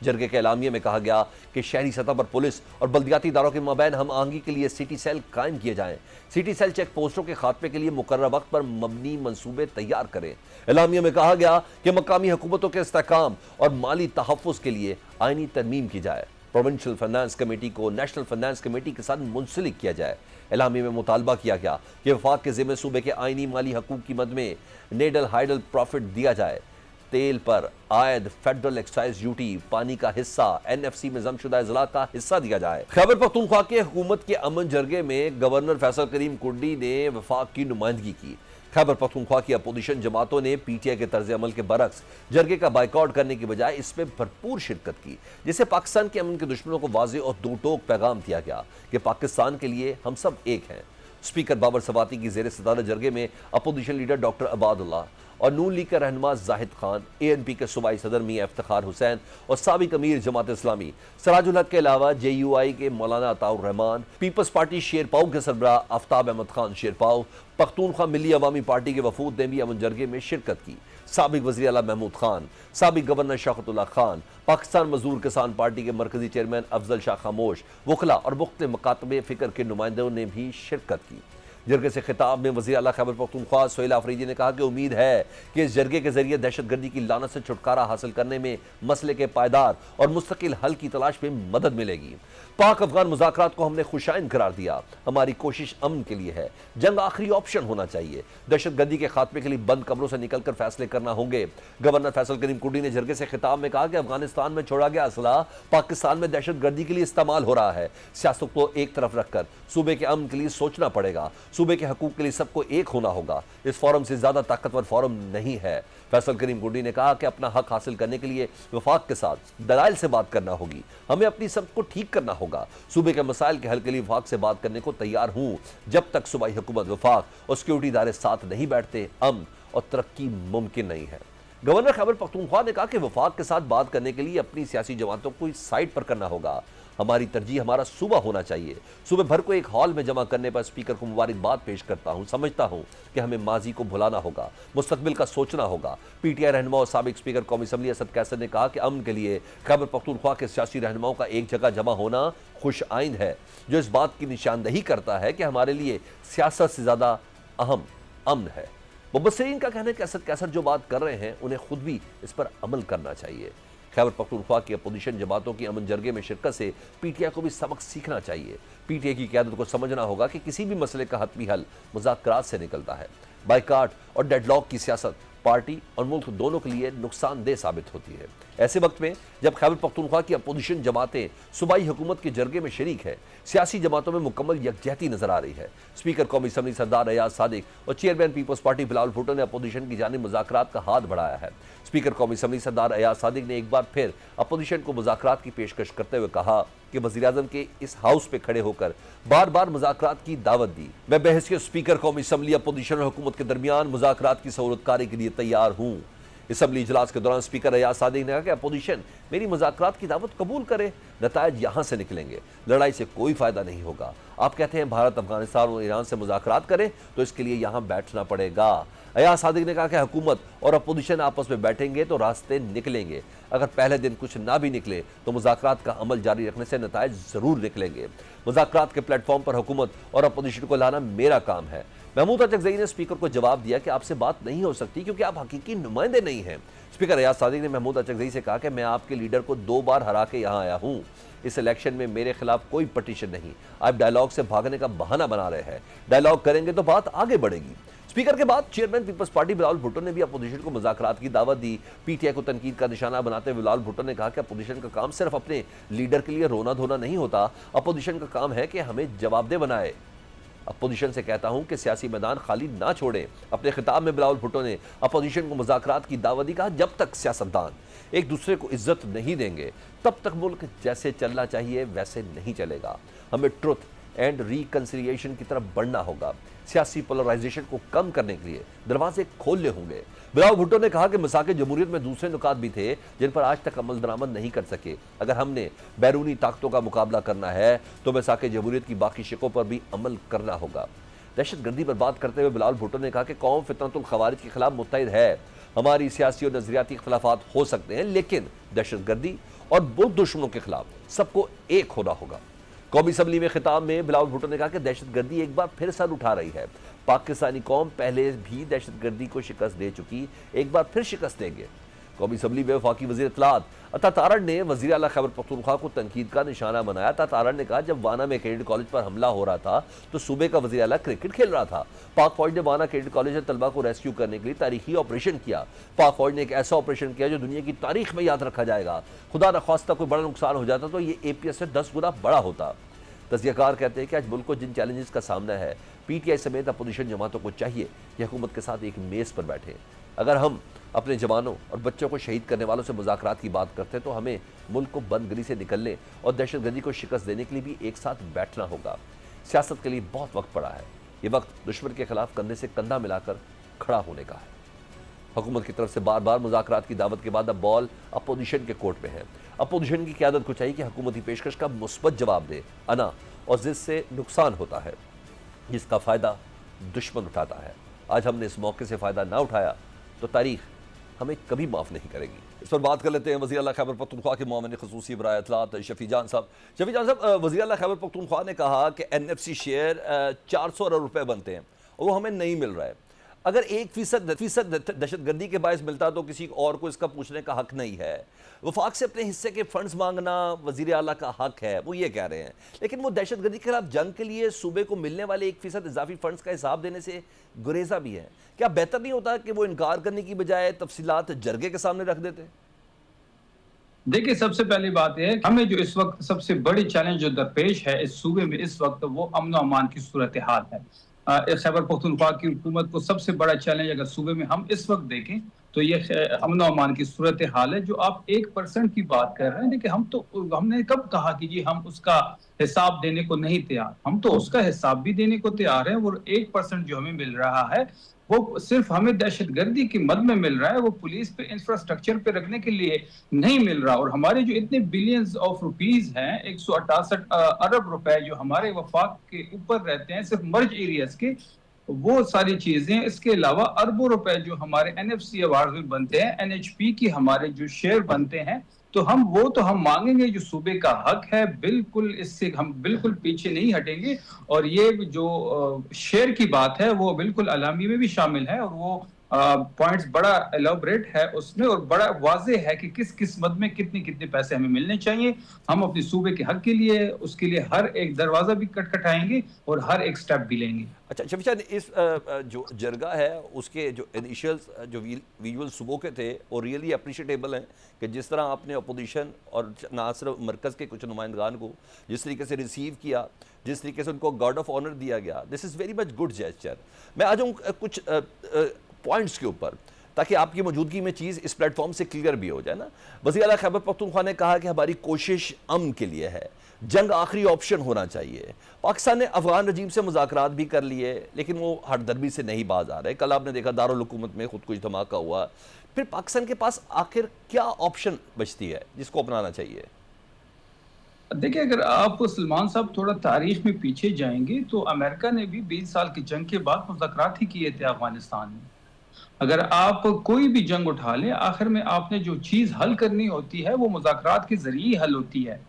[SPEAKER 1] जरगे के एलामिया में कहा गया कि शहरी सतह पर पुलिस और बल्दियाती इदारों के माबैन हम आहंगी के लिए सिटी सेल कायम किए जाएं. सिटी सेल चेक पोस्टों के खात्मे के लिए मुकर्रर वक्त पर मबनी मंसूबे तैयार करें. एलामिया में कहा गया कि मकामी हुकूमतों के इस्तेहकाम और माली तहफ़्फ़ुज़ के लिए आईनी तरमीम की जाए. प्रोविंशियल फाइनेंस कमेटी को नेशनल फाइनेंस कमेटी के साथ मुंसलिक किया जाए. एलामिया में मुतालबा किया गया कि वफाक के ज़िम्मे सूबे के आईनी माली हकूक़ की मद में नेडल हाइडल प्रॉफिट दिया जाए. तेल पर आयद फेडरल एक्साइज ड्यूटी पानी का हिस्सा एनएफसी में जमशुदा अजला का हिस्सा दिया जाए. खैबर पख्तूनख्वा के हुकूमत के अमन जरगे में गवर्नर फैसल करीम कुर्डी ने वफाक की नुमाइंदगी की. खैबर पख्तूनख्वा की अपोजिशन जमातों ने पीटीआई के तर्ज अमल के बरक्स जरगे का बाइकआउट करने की बजाय इसमें भरपूर शिरकत की, जिससे पाकिस्तान के अमन के दुश्मनों को वाज़ेह और दो टोक पैगाम दिया गया कि पाकिस्तान के लिए हम सब एक हैं. स्पीकर बाबर सवाती की ज़ेर सदारत जरगे में अपोजिशन लीडर डॉक्टर अबादुल्लाह और नून लीग के रहनुमा जाहिद खान, एएनपी के सूबाई सदर मियां इफ्तिखार हुसैन और साबिक अमीर जमात इस्लामी सराजुल हक के अलावा जेयूआई के मौलाना अताउर रहमान, पीपल्स पार्टी शेरपाऊ के सरबराह आफ्ताब अहमद खान शेरपाऊ, पख्तूनख्वा मिली अवामी पार्टी के वफूद ने भी अमन जरगे में शिरकत की. साबिक वज़ीर आला महमूद खान, साबिक गवर्नर शौकतुल्लाह खान, पाकिस्तान मजदूर किसान पार्टी के मरकजी चेयरमैन अफजल शाह खामोश, वकला और मुख्तलिफ मकातब फ़िक्र के नुमाइंदों ने भी शिरकत की. जरगे से खिताब में वज़ीर आला खैबर पख्तूनख्वा सोहेल आफरीदी ने कहा कि उम्मीद है कि इस जरगे के जरिए दहशतगर्दी की लानत से छुटकारा हासिल करने में मसले के पायदार और मुस्तकिल हल की तलाश में मदद मिलेगी. पाक अफगान मुज़ाकरात को हमने खुशाइन करार दिया. हमारी कोशिश अमन के लिए है. जंग आखिरी ऑप्शन होना चाहिए. दहशतगर्दी के खात्मे के लिए बंद कमरों से निकलकर फैसले करना होंगे. गवर्नर फैसल करीम कुर्डी ने जरगे से खिताब में कहा कि अफगानिस्तान में छोड़ा गया असला पाकिस्तान में दहशतगर्दी के लिए इस्तेमाल हो रहा है. सियासत को एक तरफ रखकर सूबे के अमन के लिए सोचना पड़ेगा. सूबे के हकूक के लिए सबको एक होना होगा. इस फोरम से ज्यादा ताकतवर फोरम नहीं है. फैसल करीम कुर्डी ने कहा कि अपना हक हासिल करने के लिए वफाक के साथ दलाइल से बात करना होगी. हमें अपनी सब को ठीक करना होगा. सूबे के मसाइल के हल के लिए वफाक से बात करने को तैयार हूं. जब तक सूबाई हुकूमत, वफाक और सिक्योरिटी इदारे साथ नहीं बैठते, अमन और तरक्की मुमकिन नहीं है. गवर्नर खैबर पख्तूनख्वा ने कहा कि वफाक के साथ बात करने के लिए अपनी सियासी जमातों को इस साइड पर करना होगा. हमारी तरजीह हमारा सूबा होना चाहिए. सूबे भर को एक हॉल में जमा करने पर स्पीकर को मुबारकबाद पेश करता हूं. समझता हूं कि हमें माजी को भुलाना होगा, मुस्तकबिल का सोचना होगा. पीटीआई रहनुमा और साबिक स्पीकर कौमी असम्बली असद कैसर ने कहा कि अमन के लिए खैबर पख्तूनख्वा के सियासी रहनुमाओं का एक जगह जमा होना खुश आइंद है, जो इस बात की निशानदही करता है कि हमारे लिए सियासत से ज्यादा अहम अमन है. मुबस्सिरीन का कहना है कि असद कैसर जो बात कर रहे हैं उन्हें खुद भी इस पर अमल करना चाहिए. खैबर पख्तूनख्वा की अपोजिशन जमातों की अमन जरगे में शिरकत से पीटीआई को भी सबक सीखना चाहिए. पीटीआई की क़यादत को समझना होगा कि किसी भी मसले का हतमी हल मुज़ाकरात से निकलता है. बाइकाट और डेडलॉक की सियासत पार्टी और मुल्क दोनों के लिए नुकसानदेह साबित होती है। ऐसे वक्त में जब खैबर पख्तूनख्वा की अपोजिशन जमातें सूबाई हुकूमत के जरगे में शरीक है, सियासी जमातों में मुकम्मल यकजहती नजर आ रही है। स्पीकर कौमी असम्बली सरदार अयाज सादिक और chairman Peoples Party Bilawal Bhutto ने अपोजिशन की जानिब मुज़ाकरात का हाथ बढ़ाया है। स्पीकर कौमी असम्बली सरदार अयाज सादिक ने एक बार फिर अपोजिशन को मुज़ाकरात की पेशकश करते हुए कहा कि वज़ीर-ए-आज़म के इस हाउस पे खड़े होकर बार बार मुज़ाकरात की दावत दी। मैं बहसियत स्पीकर कौमी असम्बली अपोजिशन और हुकूमत के दरमियान मुज़ाकरात की सहूलतकारी के लिए तैयार हूँ। असम्बली इजलास के दौरान स्पीकर अयाज सादिक ने कहा कि अपोजिशन मेरी मुज़ाकरात की दावत कबूल करे, नतायज यहाँ से निकलेंगे, लड़ाई से कोई फ़ायदा नहीं होगा। आप कहते हैं भारत अफगानिस्तान और ईरान से मुज़ाकरात करे तो इसके लिए यहाँ बैठना पड़ेगा। अयाज सादिक ने कहा कि हुकूमत और अपोजिशन आपस में बैठेंगे तो रास्ते निकलेंगे, अगर पहले दिन कुछ ना भी निकले तो मुज़ाकरात का अमल जारी रखने से नतायज ज़रूर निकलेंगे। मुज़ाकरात के प्लेटफॉर्म पर हुकूमत और अपोजिशन को लाना मेरा काम है। महमूद अचकज़ई ने स्पीकर को जवाब दिया कि आपसे बात नहीं हो सकती क्योंकि आप हकीकी नुमाइंदे नहीं हैं। स्पीकर अयाज सादिक ने महमूद अचकज़ई से कहा कि मैं आपके लीडर को 2 बार हरा के यहाँ आया हूँ, इस इलेक्शन में मेरे खिलाफ कोई पटिशन नहीं, आप डायलॉग से भागने का बहाना बना रहे हैं, डायलॉग करेंगे तो बात आगे बढ़ेगी। स्पीकर के बाद chairman Peoples Party Bilawal Bhutto ने भी अपोजिशन को मुज़ाकरात की दावत दी। पीटीआई को तनकीद का निशाना बनाते हुए बिलावल भुट्टो ने कहा कि अपोजिशन का काम सिर्फ अपने लीडर के लिए रोना धोना नहीं होता, अपोजिशन का काम है कि हमें जवाबदेह बनाए। अपोजिशन से कहता हूं कि सियासी मैदान खाली ना छोड़े। अपने खिताब में बिलावल भुट्टो ने अपोजिशन को मुज़ाकरात की दावत दी। कहा जब तक सियासतदान एक दूसरे को इज्जत नहीं देंगे तब तक मुल्क जैसे चलना चाहिए वैसे नहीं चलेगा। हमें ट्रुथ एंड रिकंसिलिएशन की तरफ बढ़ना होगा। सियासी पोलराइजेशन को कम करने के लिए दरवाजे खोलने होंगे। बिलावल भुट्टो ने कहा कि मिसाक जमहूरियत में दूसरे नुकात भी थे जिन पर आज तक अमल दरामद नहीं कर सके। अगर हमने बैरूनी ताकतों का मुकाबला करना है तो मिसाक जमहूरियत की बाकी शिकों पर भी अमल करना होगा। दहशत गर्दी पर बात करते हुए बिलावल भुट्टो ने कहा कि कौम फितनतुल खवारिज के खिलाफ मुत्तहिद है। हमारी सियासी और नजरियाती इख्तलाफात हो सकते हैं लेकिन दहशत गर्दी और मुल्क दुश्मनों के खिलाफ सबको एक होना होगा। कौमी असम्बली में खिताब में बिलावल भुट्टो ने कहा कि दहशत गर्दी एक बार फिर सर उठा रही है। पाकिस्तानी कौम पहले भी दहशत गर्दी को शिकस्त दे चुकी, एक बार फिर शिकस्त देंगे। कौमी असम्बली में वफाकी वज़ीर इत्तलात अता तारड़ ने वज़ीर आला खैबर पख्तूनख्वा को तनकीद का निशाना बनाया। अता तारड़ ने कहा जब वाना में कैडेट कॉलेज पर हमला हो रहा था तो सूबे का वज़ीर आला क्रिकेट खेल रहा था। पाक फौज ने वाना कैडेट कॉलेज में तलबा को रेस्क्यू करने के लिए तारीखी ऑपरेशन किया। पाक फौज ने एक ऐसा ऑपरेशन किया जो दुनिया की तारीख में याद रखा जाएगा। खुदा न खास्ता कोई बड़ा नुकसान हो जाता तो ये APS से 10 गुना बड़ा होता। तज़कियाकार कहते हैं कि आज मुल्क को जिन चैलेंजेस का सामना है, PTI समेत अपोजिशन जमातों को चाहिए कि हुकूमत के साथ एक मेज़ पर बैठे। अगर हम अपने जवानों और बच्चों को शहीद करने वालों से मुज़ाकरात की बात करते हैं तो हमें मुल्क को बंदगरी से निकलने और दहशतगर्दी को शिकस्त देने के लिए भी एक साथ बैठना होगा। सियासत के लिए बहुत वक्त पड़ा है, ये वक्त दुश्मन के खिलाफ कंधे से कंधा मिलाकर खड़ा होने का है। हुकूमत की तरफ से बार बार मुज़ाकरात की दावत के बाद अब बॉल अपोजिशन के कोर्ट में है। अपोजिशन की क़यादत को चाहिए कि हुकूमती पेशकश का मुस्बत जवाब दे। अना और ज़िद से नुकसान होता है जिसका फ़ायदा दुश्मन उठाता है। आज हमने इस मौके से फ़ायदा ना उठाया तो तारीख हमें कभी माफ़ नहीं करेगी। इस पर बात कर लेते हैं वज़ीर आला खैबर पख्तूनख्वा के मुआविन ख़ुसूसी बराए इत्तलात शफी जान साहब। शफी जान साहब, वज़ीर आला खैबर पख्तूनख्वा ने कहा कि NFC शेयर 400 अरब रुपये बनते हैं और वो हमें नहीं मिल रहा है। अगर 1% दहशतगर्दी के बायस मिलता तो किसी और को इसका पूछने का हक नहीं है। वफाक से अपने हिस्से के फंड्स मांगना वज़ीर आला का हक है, वो ये कह रहे हैं, लेकिन वो दहशतगर्दी के खिलाफ जंग के लिए सूबे को मिलने वाले 1% इजाफी फंड्स का हिसाब देने से गुरेजा भी है। क्या बेहतर नहीं होता कि वो इनकार करने की बजाय तफसीलात जरगे के सामने रख देते?
[SPEAKER 4] देखिए, सबसे पहली बात यह है कि हमें जो इस वक्त सबसे बड़ी चैलेंज जो दरपेश है इस सूबे में इस वक्त वो अमन व अमान की सूरत हाल है। खैबर पख्तूनख्वा की हुकूमत को सबसे बड़ा चैलेंज अगर सूबे में हम इस वक्त देखें तो ये अमन व अमान की सूरत हाल है। जो आप 1% की बात कर रहे हैं, देखिए हमने कब कहा कि जी हम उसका हिसाब देने को नहीं तैयार, हम तो उसका हिसाब भी देने को तैयार हैं। वो 1% जो हमें मिल रहा है वो सिर्फ हमें दहशतगर्दी की मद में मिल रहा है, वो पुलिस पे इंफ्रास्ट्रक्चर पे रखने के लिए नहीं मिल रहा। और हमारे जो इतने बिलियंस ऑफ रुपीज हैं, 168 अरब रुपए जो हमारे वफाक के ऊपर रहते हैं सिर्फ मर्ज एरियाज के, वो सारी चीजें, इसके अलावा अरबों रुपए जो हमारे NFC अवार्ड में बनते हैं, NHP की हमारे जो शेयर बनते हैं, तो हम मांगेंगे जो सूबे का हक है। बिल्कुल इससे हम बिल्कुल पीछे नहीं हटेंगे। और ये जो शेयर की बात है वो बिल्कुल अलामी में भी शामिल है और वो पॉइंट्स बड़ा एलोबरेट है उसमें और बड़ा वाज़ेह है कि किस किस्मत में कितने कितने पैसे हमें मिलने चाहिए। हम अपने सूबे के हक के लिए उसके लिए हर एक दरवाज़ा भी खटखटाएंगे और हर एक स्टेप भी लेंगे।
[SPEAKER 1] अच्छा शफी साहब, इस जो जरगा है उसके जो इनिशियल्स जो विजुअल सुबह के थे वो रियली अप्रिशिएटेबल हैं कि जिस तरह आपने अपोजिशन और ना सिर्फ मरकज़ के कुछ नुमाइंदगान को जिस तरीके से रिसीव किया, जिस तरीके से उनको गार्ड ऑफ ऑनर दिया गया, this is very much good gesture. मैं आ जाऊँ कुछ पॉइंट्स के ऊपर ताकि आपकी मौजूदगी में चीज़ इस प्लेटफॉर्म से क्लियर भी हो जाए ना। वज़ीर आला खैबर पख्तूनख्वा ने कहा कि हमारी कोशिश अमन के लिए है, जंग आखिरी ऑप्शन होना चाहिए। पाकिस्तान ने अफगान रजीम से मुज़ाकरात भी कर लिए लेकिन वो हरदर्मी से नहीं बाज आ रहे। कल आपने देखा दारुल हुकूमत में खुद कुछ धमाका हुआ। फिर पाकिस्तान के पास आखिर क्या ऑप्शन बचती है जिसको अपनाना चाहिए?
[SPEAKER 4] देखिए, अगर आप सलमान साहब थोड़ा तारीख में पीछे जाएंगे तो अमेरिका ने भी 20 साल की जंग के बाद मुज़ाकरात ही किए थे अफगानिस्तान में। अगर आप कोई भी जंग उठा लें, आखिर में आपने जो चीज़ हल करनी होती है वो मुज़ाकरात के ज़रिए हल होती है।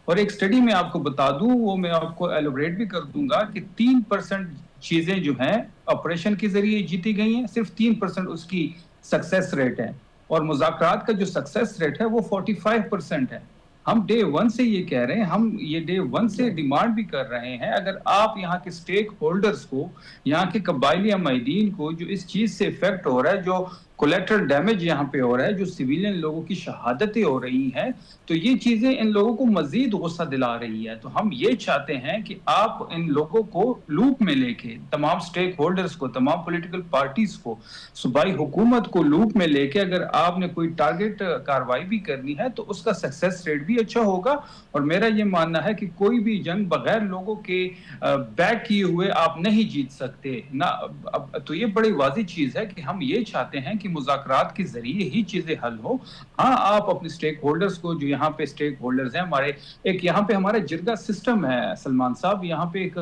[SPEAKER 4] और एक स्टडी में आपको बता दूं, वो मैं आपको एलोबरेट भी कर दूंगा कि 3% चीज़ें जो हैं ऑपरेशन के ज़रिए जीती गई हैं, सिर्फ 3% उसकी सक्सेस रेट है। और मुज़ाकरात का जो सक्सेस रेट है वो 45% है। हम डे वन से ये कह रहे हैं, हम ये डे वन से डिमांड भी कर रहे हैं, अगर आप यहाँ के स्टेक होल्डर्स को, यहाँ के कबायली अमायदीन को जो इस चीज़ से इफेक्ट हो रहा है, जो कोलेक्टरल डैमेज यहाँ पे हो रहा है, जो सिविलियन लोगों की शहादतें हो रही हैं, तो ये चीज़ें इन लोगों को मजीद गुस्सा दिला रही है। तो हम ये चाहते हैं कि आप इन लोगों को लूप में लेके, तमाम स्टेक होल्डर्स को, तमाम पॉलिटिकल पार्टीज को, सूबाई हुकूमत को लूप में लेके अगर आपने कोई टारगेट कार्रवाई भी करनी है तो उसका सक्सेस रेट भी अच्छा होगा। और मेरा ये मानना है कि कोई भी जंग बगैर लोगों के बैक किए हुए आप नहीं जीत सकते ना। अब तो ये बड़ी वाज़ेह चीज़ है कि हम ये चाहते हैं कि मुज़ाकरात के जरिए ही चीजें हल हो। हाँ, आप अपने स्टेक होल्डर्स को, जो यहाँ पे स्टेक होल्डर्स हैं हमारे, एक यहाँ पे हमारा जिरगा सिस्टम है सलमान साहब, यहाँ पे एक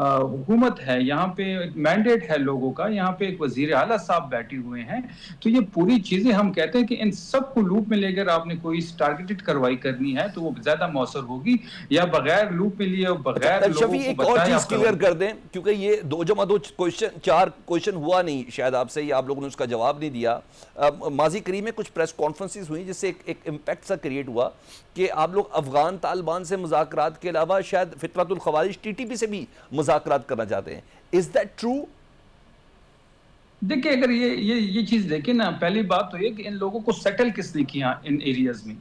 [SPEAKER 4] हुकूमत है, यहाँ पे मैंडेट है लोगों का, यहाँ पे एक वजीर आला साहब बैठे हुए हैं। तो ये पूरी चीजें हम कहते हैं कि इन सबको लूप में लेकर आपने कोई टारगेटेड कार्रवाई करनी है तो वो ज्यादा मौसर होगी, या बगैर लूप में लिए बगैर लोगों को
[SPEAKER 1] एक और चीज क्लियर कर दें, क्योंकि ये 2+2 क्वेश्चन 4 क्वेश्चन हुआ नहीं शायद आपसे, या आप लोगों ने उसका जवाब नहीं दिया। माजी करीब में कुछ प्रेस कॉन्फ्रेंसेस हुई जिससे एक इम्पैक्ट सा क्रिएट हुआ कि आप लोग अफगान तालिबान से मुज़ाकरात के अलावा शायद फितरतुल ख़वारिज टीटीपी से भी मुज़ाकरात करना चाहते हैं। Is that true?
[SPEAKER 4] देखिए, अगर ये चीज देखें ना, पहली बात तो ये कि इन लोगों को सेटल किसने किया इन एरियाज में?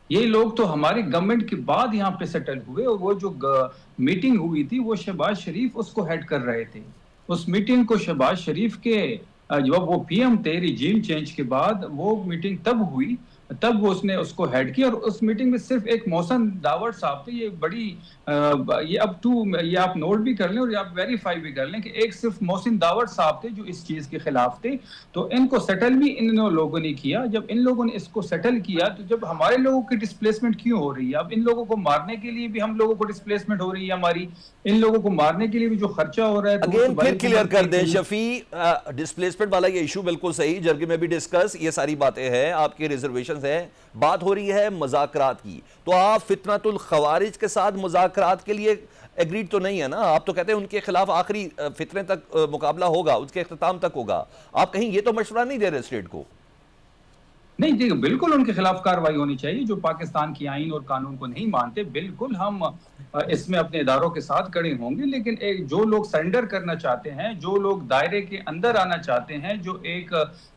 [SPEAKER 4] ये लोग तो हमारी गवर्नमेंट के बाद यहाँ पे सेटल हुए, और वो जो मीटिंग हुई थी वो शहबाज शरीफ उसको हेड कर रहे थे। उस मीटिंग को शहबाज शरीफ के जब वो पीएम थे रिजीम चेंज के बाद, वो मीटिंग तब हुई, तब वो उसने उसको हेड किया। और उस मीटिंग में सिर्फ एक मोहसिन दावड़ साहब थे। ये बड़ी ये आप नोट भी कर लें और आप वेरीफाई भी कर लें कि एक सिर्फ मोहसिन दावड़ साहब थे जो इस चीज के खिलाफ थे। तो इनको सेटल भी इन लोगों ने किया। जब इन लोगों ने इसको सेटल किया तो जब हमारे लोगों की डिस्प्लेसमेंट क्यों हो रही है? अब इन लोगों को मारने के लिए भी हम लोगों को डिस्प्लेसमेंट हो रही है हमारी, इन लोगों को मारने के लिए भी जो खर्चा हो रहा है।
[SPEAKER 1] अगेन फिर क्लियर कर दें शफी, डिस्प्लेसमेंट वाला ये इशू बिल्कुल सही, जरगे में भी डिस्कस, ये सारी बातें हैं, आपके रिजर्वेशंस हैं, बात हो रही है मुज़ाकरात की। तो आप फितनतुल ख़वारिज के साथ मुज़ाकरात के लिए एग्रीड तो नहीं है ना? आप तो कहते हैं उनके खिलाफ आखिरी फितने तक मुकाबला होगा, उसके इख्तिताम तक होगा। आप कहीं ये तो मशवरा नहीं दे रहे स्टेट को?
[SPEAKER 4] नहीं जी, बिल्कुल उनके खिलाफ कार्रवाई होनी चाहिए जो पाकिस्तान की आईन और कानून को नहीं मानते। बिल्कुल हम इसमें अपने इदारों के साथ खड़े होंगे, लेकिन एक जो लोग सरेंडर करना चाहते हैं, जो लोग दायरे के अंदर आना चाहते हैं, जो एक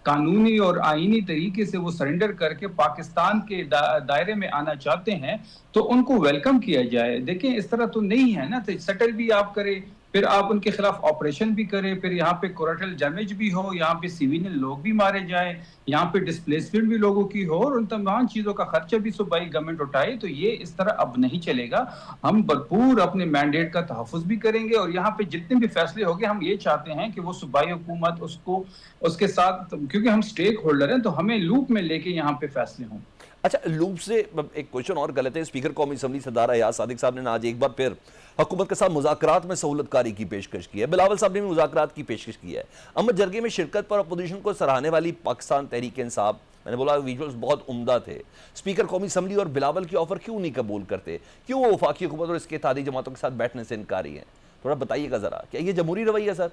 [SPEAKER 4] कानूनी और आईनी तरीके से वो सरेंडर करके पाकिस्तान के दायरे में आना चाहते हैं, तो उनको वेलकम किया जाए। देखिए, इस तरह तो नहीं है ना, तो सेटल भी आप करें, फिर आप उनके खिलाफ ऑपरेशन भी करें, फिर यहाँ पे कोलेटरल डैमेज भी हो, यहाँ पे सिविलियन लोग भी मारे जाएं, यहाँ पे डिस्प्लेसमेंट भी लोगों की हो, और उन तमाम चीजों का खर्चा भी सूबाई गवर्नमेंट उठाए। तो ये इस तरह अब नहीं चलेगा। हम भरपूर अपने मैंडेट का तहफ़्फ़ुज़ भी करेंगे, और यहाँ पे जितने भी फैसले होंगे हम ये चाहते हैं कि वो सूबाई हुकूमत उसको उसके साथ, क्योंकि हम स्टेक होल्डर हैं, तो हमें लूप में लेके यहाँ पे फैसले हों।
[SPEAKER 1] अच्छा, लूप से एक क्वेश्चन और गलत है। स्पीकर कौमी असम्बली सरदार अयाज सादिक साहब ने आज एक बार फिर हुकूमत के साथ मुज़ाकरात में सहूलतकारी की पेशकश की है। बिलावल साहब ने भी मुज़ाकरात की पेशकश की है। अमर जरगे में शिरकत पर अपोजिशन को सराहने वाली पाकिस्तान तहरीक इंसाफ, मैंने बोला विजुअल्स बहुत उम्दा थे। स्पीकर कौमी असम्बली और बिलावल की ऑफर क्यों नहीं कबूल करते? क्यों वो वफाकी हुकूमत और इसके इत्तेहादी जमातों के साथ बैठने से इनकारी हैं? थोड़ा बताइएगा ज़रा, क्या ये जमहूरी रवैया सर?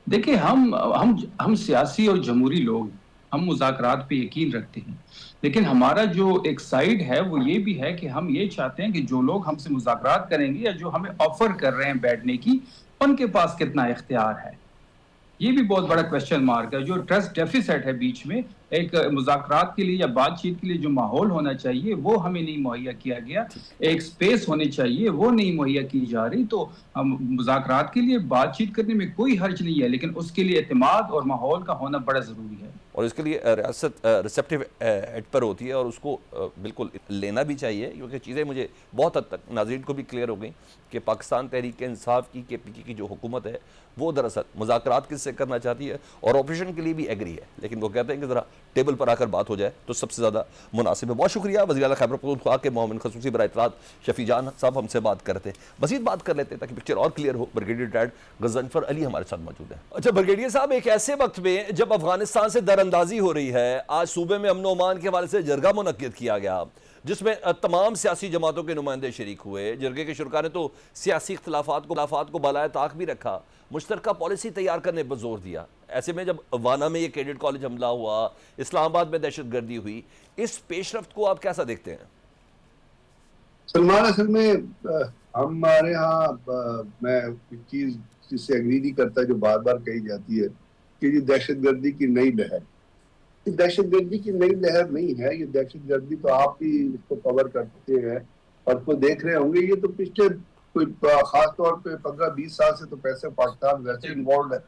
[SPEAKER 4] देखिए हम सियासी और जमहूरी लोग हैं। हम मुज़ाकरात पे यकीन रखते हैं, लेकिन हमारा जो एक साइड है वो ये भी है कि हम ये चाहते हैं कि जो लोग हमसे मुज़ाकरात करेंगे या जो हमें ऑफर कर रहे हैं बैठने की, उनके पास कितना इख्तियार है। ये भी बहुत बड़ा क्वेश्चन मार्क है। जो ट्रस्ट डेफिसिट है बीच में, एक मुज़ाकरात के लिए या बातचीत के लिए जो माहौल होना चाहिए वो हमें नहीं मुहैया किया गया, एक स्पेस होनी चाहिए वो नहीं मुहैया की जा रही। तो हम मुज़ाकरात के लिए बातचीत करने में कोई हर्ज नहीं है, लेकिन उसके लिए एतमाद और माहौल का होना बड़ा ज़रूरी है।
[SPEAKER 1] और इसके लिए रियासत रिसेप्टिव एड पर होती है और उसको बिल्कुल लेना भी चाहिए, क्योंकि चीज़ें मुझे बहुत हद तक नाज़रीन को भी क्लियर हो गई कि पाकिस्तान तहरीक इंसाफ की KPK की जो हुकूमत है वो दरअसल मुज़ाकरात किससे करना चाहती है और ऑपरेशन के लिए भी एग्री है, लेकिन वो कहते हैं कि ज़रा टेबल पर आकर बात हो जाए तो सबसे ज़्यादा मुनासिब है। बहुत शुक्रिया। वज़ीर आला खैबर पख्तूनख्वा के मोमिन खसूसी बराए इत्तलात शफी जान साहब हमसे बात करते हैं। मज़ीद बात कर लेते हैं ताकि पिक्चर और क्लियर हो। ब्रिगेडियर रिटायर्ड गज़नफ़र अली हमारे साथ मौजूद हैं। अच्छा ब्रिगेडियर साहब, एक ऐसे वक्त में जब अफगानिस्तान से दरअंदाजी हो रही है, आज सूबे में अमन अमान के हवाले से जरगा मुनक्किद किया गया जिसमें तमाम सियासी जमातों के नुमाइंदे शरीक हुए। जरगे के शुरका ने तो सियासी इख्तलाफात को बालाए ताक भी रखा, मुश्तरका पॉलिसी तैयार करने पर जोर दिया। ऐसे में जब वाना में ये कैडेट कॉलेज हमला हुआ, इस्लामाबाद में दहशतगर्दी हुई, इस पेशरफ्त को आप कैसा देखते हैं?
[SPEAKER 5] सलमान, असल में हमारे यहाँ मैं एक चीज जिससे एग्री नहीं करता जो बार बार कही जाती है कि ये दहशतगर्दी की नई लहर, ये दहशतगर्दी की नई लहर नहीं है। ये दहशतगर्दी तो आप ही इसको कवर करते हैं और को देख रहे होंगे। ये तो पिछले कोई खास तौर पे 15-20 साल से तो पैसे पाकिस्तान वैसे इन्वॉल्व है।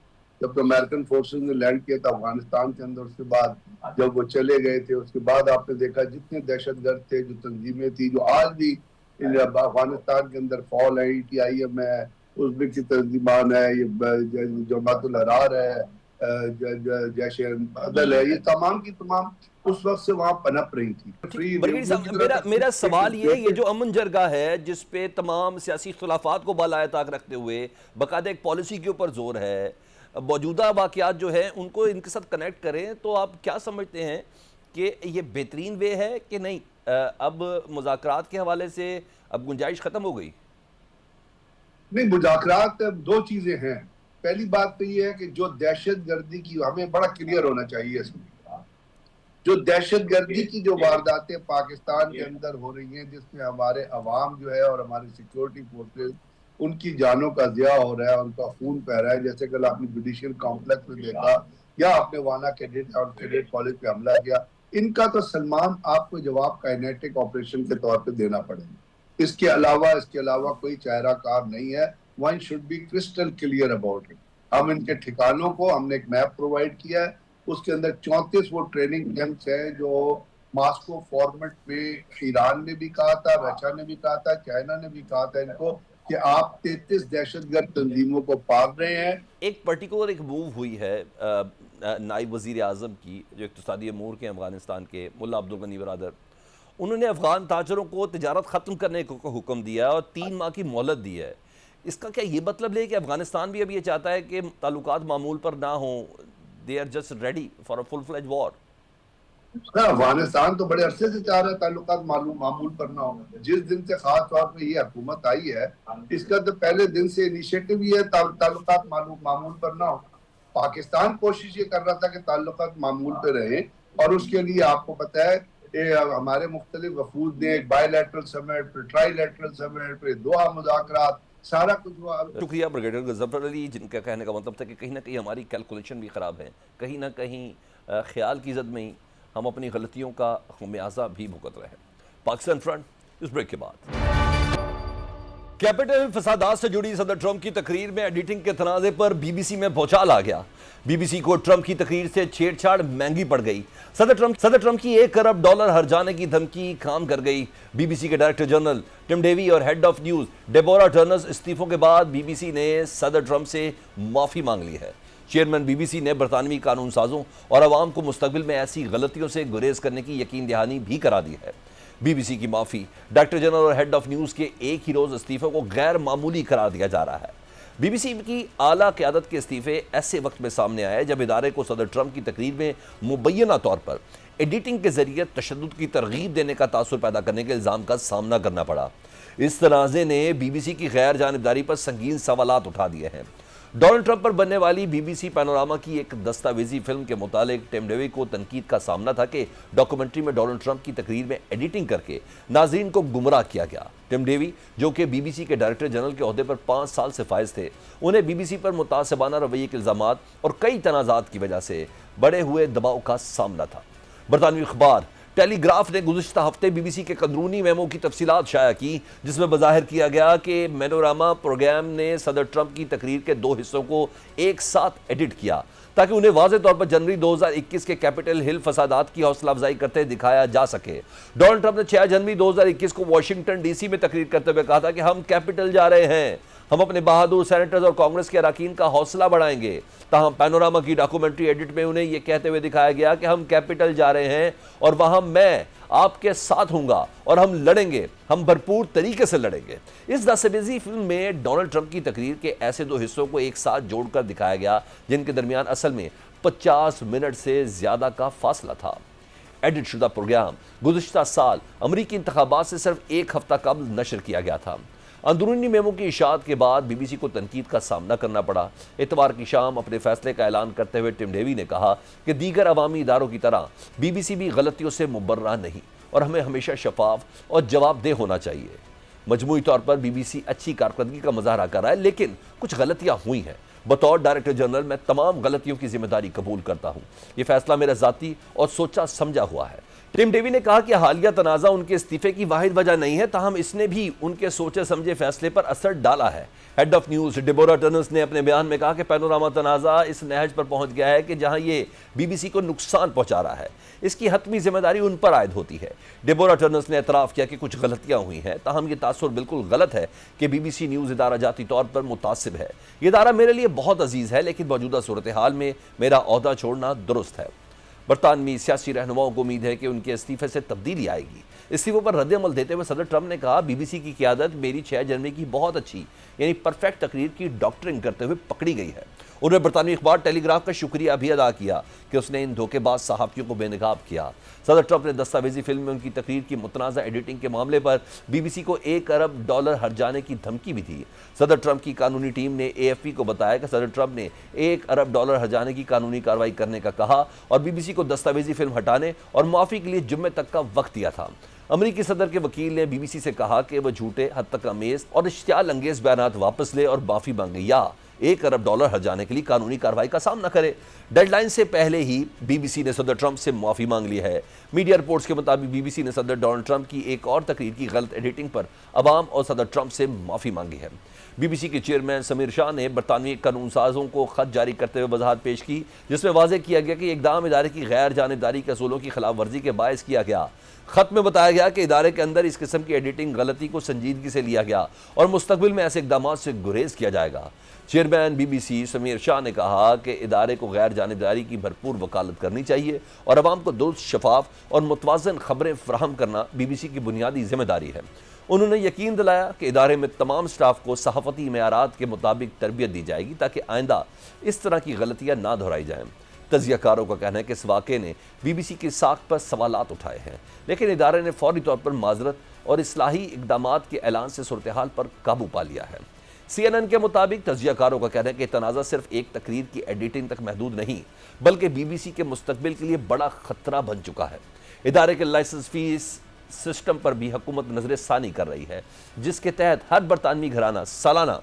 [SPEAKER 5] जब तो अमेरिकन फोर्सेस ने लैंड किया था अफगानिस्तान के अंदर, उसके बाद जब वो चले गए थे, उसके बाद आपने देखा जितने दहशतगर्द थे, जो तंजीमें थी, जो आज भी अफगानिस्तान के अंदर फॉल है, ETIM है, उज़्बेक की तंजीमान है, ये जमातुल अहरार है, जैसे अदल है, ये तमाम की तमाम उस वक्त से वहां पनप रही थी।
[SPEAKER 1] मेरा सवाल ये जो अमन जरगा है जिस पे तमाम सियासी इख्तलाफात को बालाए ताक रखते हुए बाकायदा एक पॉलिसी के ऊपर जोर है, मौजूदा वाक़यात जो है उनको इनके साथ कनेक्ट करें, तो आप क्या समझते हैं कि ये बेहतरीन वे है कि नहीं? अब मुज़ाकरात के हवाले से अब गुंजाइश ख़त्म हो गई?
[SPEAKER 5] नहीं, मुज़ाकरात दो चीज़ें हैं। पहली बात तो ये है कि जो दहशतगर्दी की, हमें बड़ा क्लियर होना चाहिए इसमें, जो दहशतगर्दी की जो वारदातें पाकिस्तान के अंदर हो रही हैं, जिसमें हमारे अवाम जो है और हमारी सिक्योरिटी फोर्सेस, उनकी जानों का ज़िया हो रहा है, उनका खून बह रहा है, जैसे कल आपने जुडिशियल कॉम्प्लेक्स में देखा या आपने वाना कैडेट और कैडेट कॉलेज पे हमला किया, इनका तो सलमान आपको जवाब काइनेटिक ऑपरेशन के तौर पे देना पड़ेगा। इसके अलावा कोई चारा कार नहीं है। One should be crystal clear about it. हम इनके ठिकानों को, हमने एक मैप प्रोवाइड किया है, उसके अंदर 34 वो ट्रेनिंग कैंप्स हैं जो मास्को फॉर्मेट में ईरान ने भी कहा था, रशिया ने भी कहा था, चाइना ने भी कहा था इनको कि आप 33 दहशतगर्द तंजीमों को पाल रहे हैं।
[SPEAKER 1] एक पर्टिकुलर एक मूव हुई है नायब वज़ीर आज़म की, जो इक़्तिसादी अमूर के अफ़गानिस्तान के मुल्ला अब्दुल गनी बरादर, उन्होंने अफ़गान ताजरों को तिजारत ख़त्म करने को हुक्म दिया और 3 माह की मोहलत दी है। इसका क्या ये मतलब है कि अफ़गानिस्तान भी अब ये चाहता है कि ताल्लुकात मामूल पर ना हो, they are just ready for a full fledge war?
[SPEAKER 5] Afghanistan तो बड़े अरसे से चाह रहा है ताल्लुकात मामूल पर ना हो। जिस दिन से खास तौर पे ये हुकूमत आई है, इसका तो पहले दिन से इनिशिएटिव ही है ताल्लुकात मामूल पर ना हो। पाकिस्तान कोशिश ये कर रहा था कि ताल्लुकात मामूल पे रहे, और उसके लिए आपको पता है हमारे मुख्तलिफ वफूद ने एक बायलैटरल समिट, फिर ट्राईलैटरल समिट, फिर दोहा मुज़ाकरात, सारा कुछ हुआ।
[SPEAKER 1] शुक्रिया ब्रिगेडियर गज़नफ़र अली, जिनका कहने का मतलब था कि कहीं ना कहीं हमारी कैलकुलेशन भी ख़राब है, कहीं ना कहीं ख्याल की ज़द में ही हम अपनी गलतियों का खमियाजा भी भुगत रहे हैं। पाकिस्तान फ्रंट इस ब्रेक के बाद। कैपिटल में फसादात से जुड़ी सदर ट्रंप की तकरीर में एडिटिंग के तनाज़े पर BBC में भौचाल आ गया। BBC को ट्रंप की तकरीर से छेड़छाड़ महंगी पड़ गई। सदर ट्रंप की $1 खरब हर जाने की धमकी काम कर गई। BBC के डायरेक्टर जनरल टिम डेवी और head of news Deborah Turner इस्तीफों के बाद BBC ने सदर ट्रंप से माफ़ी मांग ली है। चेयरमैन BBC ने बरतानवी कानून साजों और अवाम को मुस्तकबिल में ऐसी गलतियों से गुरेज करने की यकीन दहानी भी करा दी है। BBC की माफ़ी, डायरेक्टर जनरल और हेड ऑफ न्यूज़ के एक ही रोज़ इस्तीफे को गैर मामूली करार दिया जा रहा है। BBC की आला क़यादत के इस्तीफे ऐसे वक्त में सामने आए जब इदारे को सदर ट्रंप की तकरीर में मुबैना तौर पर एडिटिंग के जरिए तशद्दुद की तरगीब देने का तासुर पैदा करने के इल्ज़ाम का सामना करना पड़ा। इस तनाज़े ने BBC की गैर जानिबदारी पर संगीन सवालात उठा दिए हैं। ڈونلڈ ٹرمپ پر بننے والی بی بی سی پینوراما کی ایک دستاویزی فلم کے متعلق ٹم ڈیوی کو تنقید کا سامنا تھا کہ ڈاکومنٹری میں ڈونلڈ ٹرمپ کی تقریر میں ایڈیٹنگ کر کے ناظرین کو گمراہ کیا گیا۔ ٹم ڈیوی جو کہ بی بی سی کے ڈائریکٹر جنرل کے عہدے پر 5 سال سے فائز تھے، انہیں بی بی سی پر متعصبانہ رویے کے الزامات اور کئی تنازعات کی وجہ سے بڑے ہوئے دباؤ کا سامنا تھا۔ برطانوی اخبار ٹیلی گراف نے گزشتہ ہفتے بی بی سی کے اندرونی میمو کی تفصیلات شائع کی، جس میں بظاہر کیا گیا کہ پینوراما پروگرام نے صدر ٹرمپ کی تقریر کے 2 حصوں کو ایک ساتھ ایڈٹ کیا تاکہ انہیں واضح طور پر جنوری 2021 کے کیپٹل ہل فسادات کی حوصلہ افزائی کرتے دکھایا جا سکے۔ ڈونلڈ ٹرمپ نے 6 جنوری 2021 کو واشنگٹن ڈی سی میں تقریر کرتے ہوئے کہا تھا کہ ہم کیپٹل جا رہے ہیں، ہم اپنے بہادر سینیٹرز اور کانگریس کے اراکین کا حوصلہ بڑھائیں گے۔ تاہم پینوراما کی ڈاکومنٹری ایڈٹ میں انہیں یہ کہتے ہوئے دکھایا گیا کہ ہم کیپٹل جا رہے ہیں اور وہاں میں آپ کے ساتھ ہوں گا اور ہم لڑیں گے، ہم بھرپور طریقے سے لڑیں گے۔ اس دستاویزی فلم میں ڈونلڈ ٹرمپ کی تقریر کے ایسے 2 حصوں کو ایک ساتھ جوڑ کر دکھایا گیا جن کے درمیان اصل میں 50 منٹ سے زیادہ کا فاصلہ تھا۔ ایڈٹ شدہ پروگرام گزشتہ سال امریکی انتخابات سے صرف 1 ہفتہ قبل نشر کیا گیا تھا۔ اندرونی میمو کی اشاعت کے بعد بی بی سی کو تنقید کا سامنا کرنا پڑا۔ اتوار کی شام اپنے فیصلے کا اعلان کرتے ہوئے ٹم ڈیوی نے کہا کہ دیگر عوامی اداروں کی طرح بی بی سی بھی غلطیوں سے مبرہ نہیں اور ہمیں ہمیشہ شفاف اور جواب دہ ہونا چاہیے۔ مجموعی طور پر بی بی سی اچھی کارکردگی کا مظاہرہ کر رہا ہے، لیکن کچھ غلطیاں ہوئی ہیں۔ بطور ڈائریکٹر جنرل میں تمام غلطیوں کی ذمہ داری قبول کرتا ہوں۔ یہ فیصلہ میرا ذاتی اور سوچا سمجھا ہوا ہے۔ ٹم ڈیوی نے کہا کہ حالیہ تنازع ان کے استعفے کی واحد وجہ نہیں ہے، تاہم اس نے بھی ان کے سوچے سمجھے فیصلے پر اثر ڈالا ہے۔ Head of news Deborah Turness نے اپنے بیان میں کہا کہ پینوراما تنازع اس نہج پر پہنچ گیا ہے کہ جہاں یہ بی بی سی کو نقصان پہنچا رہا ہے، اس کی حتمی ذمہ داری ان پر عائد ہوتی ہے۔ ڈیبورا ٹرنس نے اعتراف کیا کہ کچھ غلطیاں ہوئی ہیں، تاہم یہ تاثر بالکل غلط ہے کہ بی بی سی نیوز ادارہ جاتی طور پر متعصب ہے۔ یہ ادارہ میرے لیے بہت عزیز ہے، لیکن موجودہ صورتحال میں میرا عہدہ چھوڑنا درست ہے۔ برطانوی سیاسی رہنماؤں کو امید ہے کہ ان کے استعفے سے تبدیلی آئے گی۔ استعفوں پر رد عمل دیتے ہوئے صدر ٹرمپ نے کہا، بی بی سی کی قیادت میری 6 جنوری کی بہت اچھی یعنی پرفیکٹ تقریر کی ڈاکٹرنگ کرتے ہوئے پکڑی گئی ہے۔ انہوں نے برطانوی اخبار ٹیلی گراف کا شکریہ بھی ادا کیا کہ اس نے ان دھوکے باز صحافیوں کو بے نقاب کیا۔ صدر ٹرمپ نے دستاویزی فلم میں ان کی تقریر کی متنازع ایڈیٹنگ کے معاملے پر بی بی سی کو $1 ارب ہرجانے کی دھمکی بھی دی۔ صدر ٹرمپ کی قانونی ٹیم نے اے ایف پی کو بتایا کہ صدر ٹرمپ نے $1 ارب ہرجانے کی قانونی کارروائی کرنے کا کہا اور بی بی سی کو دستاویزی فلم ہٹانے اور معافی کے لیے جمعے تک کا وقت دیا تھا۔ امریکی صدر کے وکیل نے بی بی سی سے کہا کہ وہ جھوٹے، حد تک آمیز اور اشتعال انگیز بیانات واپس لے اور معافی مانگے یا $1 ارب ہرجانے کے لیے قانونی کارروائی کا سامنا کرے۔ ڈیڈ لائن سے پہلے ہی بی بی سی نے صدر ٹرمپ سے معافی مانگ لی ہے۔ میڈیا رپورٹس کے مطابق بی بی سی نے صدر ڈونلڈ ٹرمپ کی ایک اور تقریر کی غلط ایڈیٹنگ پر عوام اور صدر ٹرمپ سے معافی مانگی ہے۔ بی بی سی کے چیئرمین سمیر شاہ نے برطانوی قانون سازوں کو خط جاری کرتے ہوئے وضاحت پیش کی، جس میں واضح کیا گیا کہ اقدام ادارے کی غیر جانبداری کے اصولوں کی خلاف ورزی کے باعث کیا گیا۔ خط میں بتایا گیا کہ ادارے کے اندر اس قسم کی ایڈیٹنگ غلطی کو سنجیدگی سے لیا گیا اور مستقبل میں ایسے اقدامات سے گریز کیا جائے گا۔ Chairman B B C Samir Shah نے کہا کہ ادارے کو غیر جانبداری کی بھرپور وکالت کرنی چاہیے اور عوام کو درست، شفاف اور متوازن خبریں فراہم کرنا بی بی سی کی بنیادی ذمہ داری ہے۔ انہوں نے یقین دلایا کہ ادارے میں تمام سٹاف کو صحافتی معیارات کے مطابق تربیت دی جائے گی تاکہ آئندہ اس طرح کی غلطیاں نہ دہرائی جائیں۔ تجزیہ کاروں کا کہنا ہے کہ اس واقعے نے بی بی سی کی ساکھ پر سوالات اٹھائے ہیں، لیکن ادارے نے فوری طور پر معذرت اور اصلاحی اقدامات کے اعلان سے صورتحال پر قابو پا لیا ہے۔ سی این این کے مطابق تجزیہ کاروں کا کہنا ہے کہ تنازع صرف ایک تقریر کی ایڈیٹنگ تک محدود نہیں، بلکہ بی بی سی کے مستقبل کے لیے بڑا خطرہ بن چکا ہے۔ ادارے کے لائسنس فیس سسٹم پر بھی حکومت نظر ثانی کر رہی ہے، جس کے تحت ہر برطانوی گھرانہ سالانہ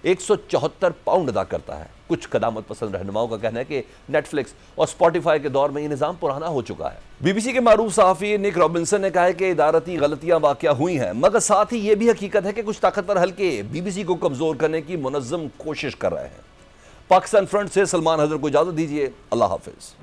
[SPEAKER 1] £174 ادا کرتا ہے۔ کچھ قدامت پسند رہنماؤں کا کہنا ہے کہ نیٹ فلکس اور اسپوٹیفائی کے دور میں یہ نظام پرانا ہو چکا ہے۔ بی بی سی کے معروف صحافی نک رابنسن نے کہا ہے کہ ادارتی غلطیاں واقع ہوئی ہیں، مگر ساتھ ہی یہ بھی حقیقت ہے کہ کچھ طاقتور حلقے بی بی سی کو کمزور کرنے کی منظم کوشش کر رہے ہیں۔ پاکستان فرنٹ سے سلمان حیدر کو اجازت دیجیے۔ اللہ حافظ۔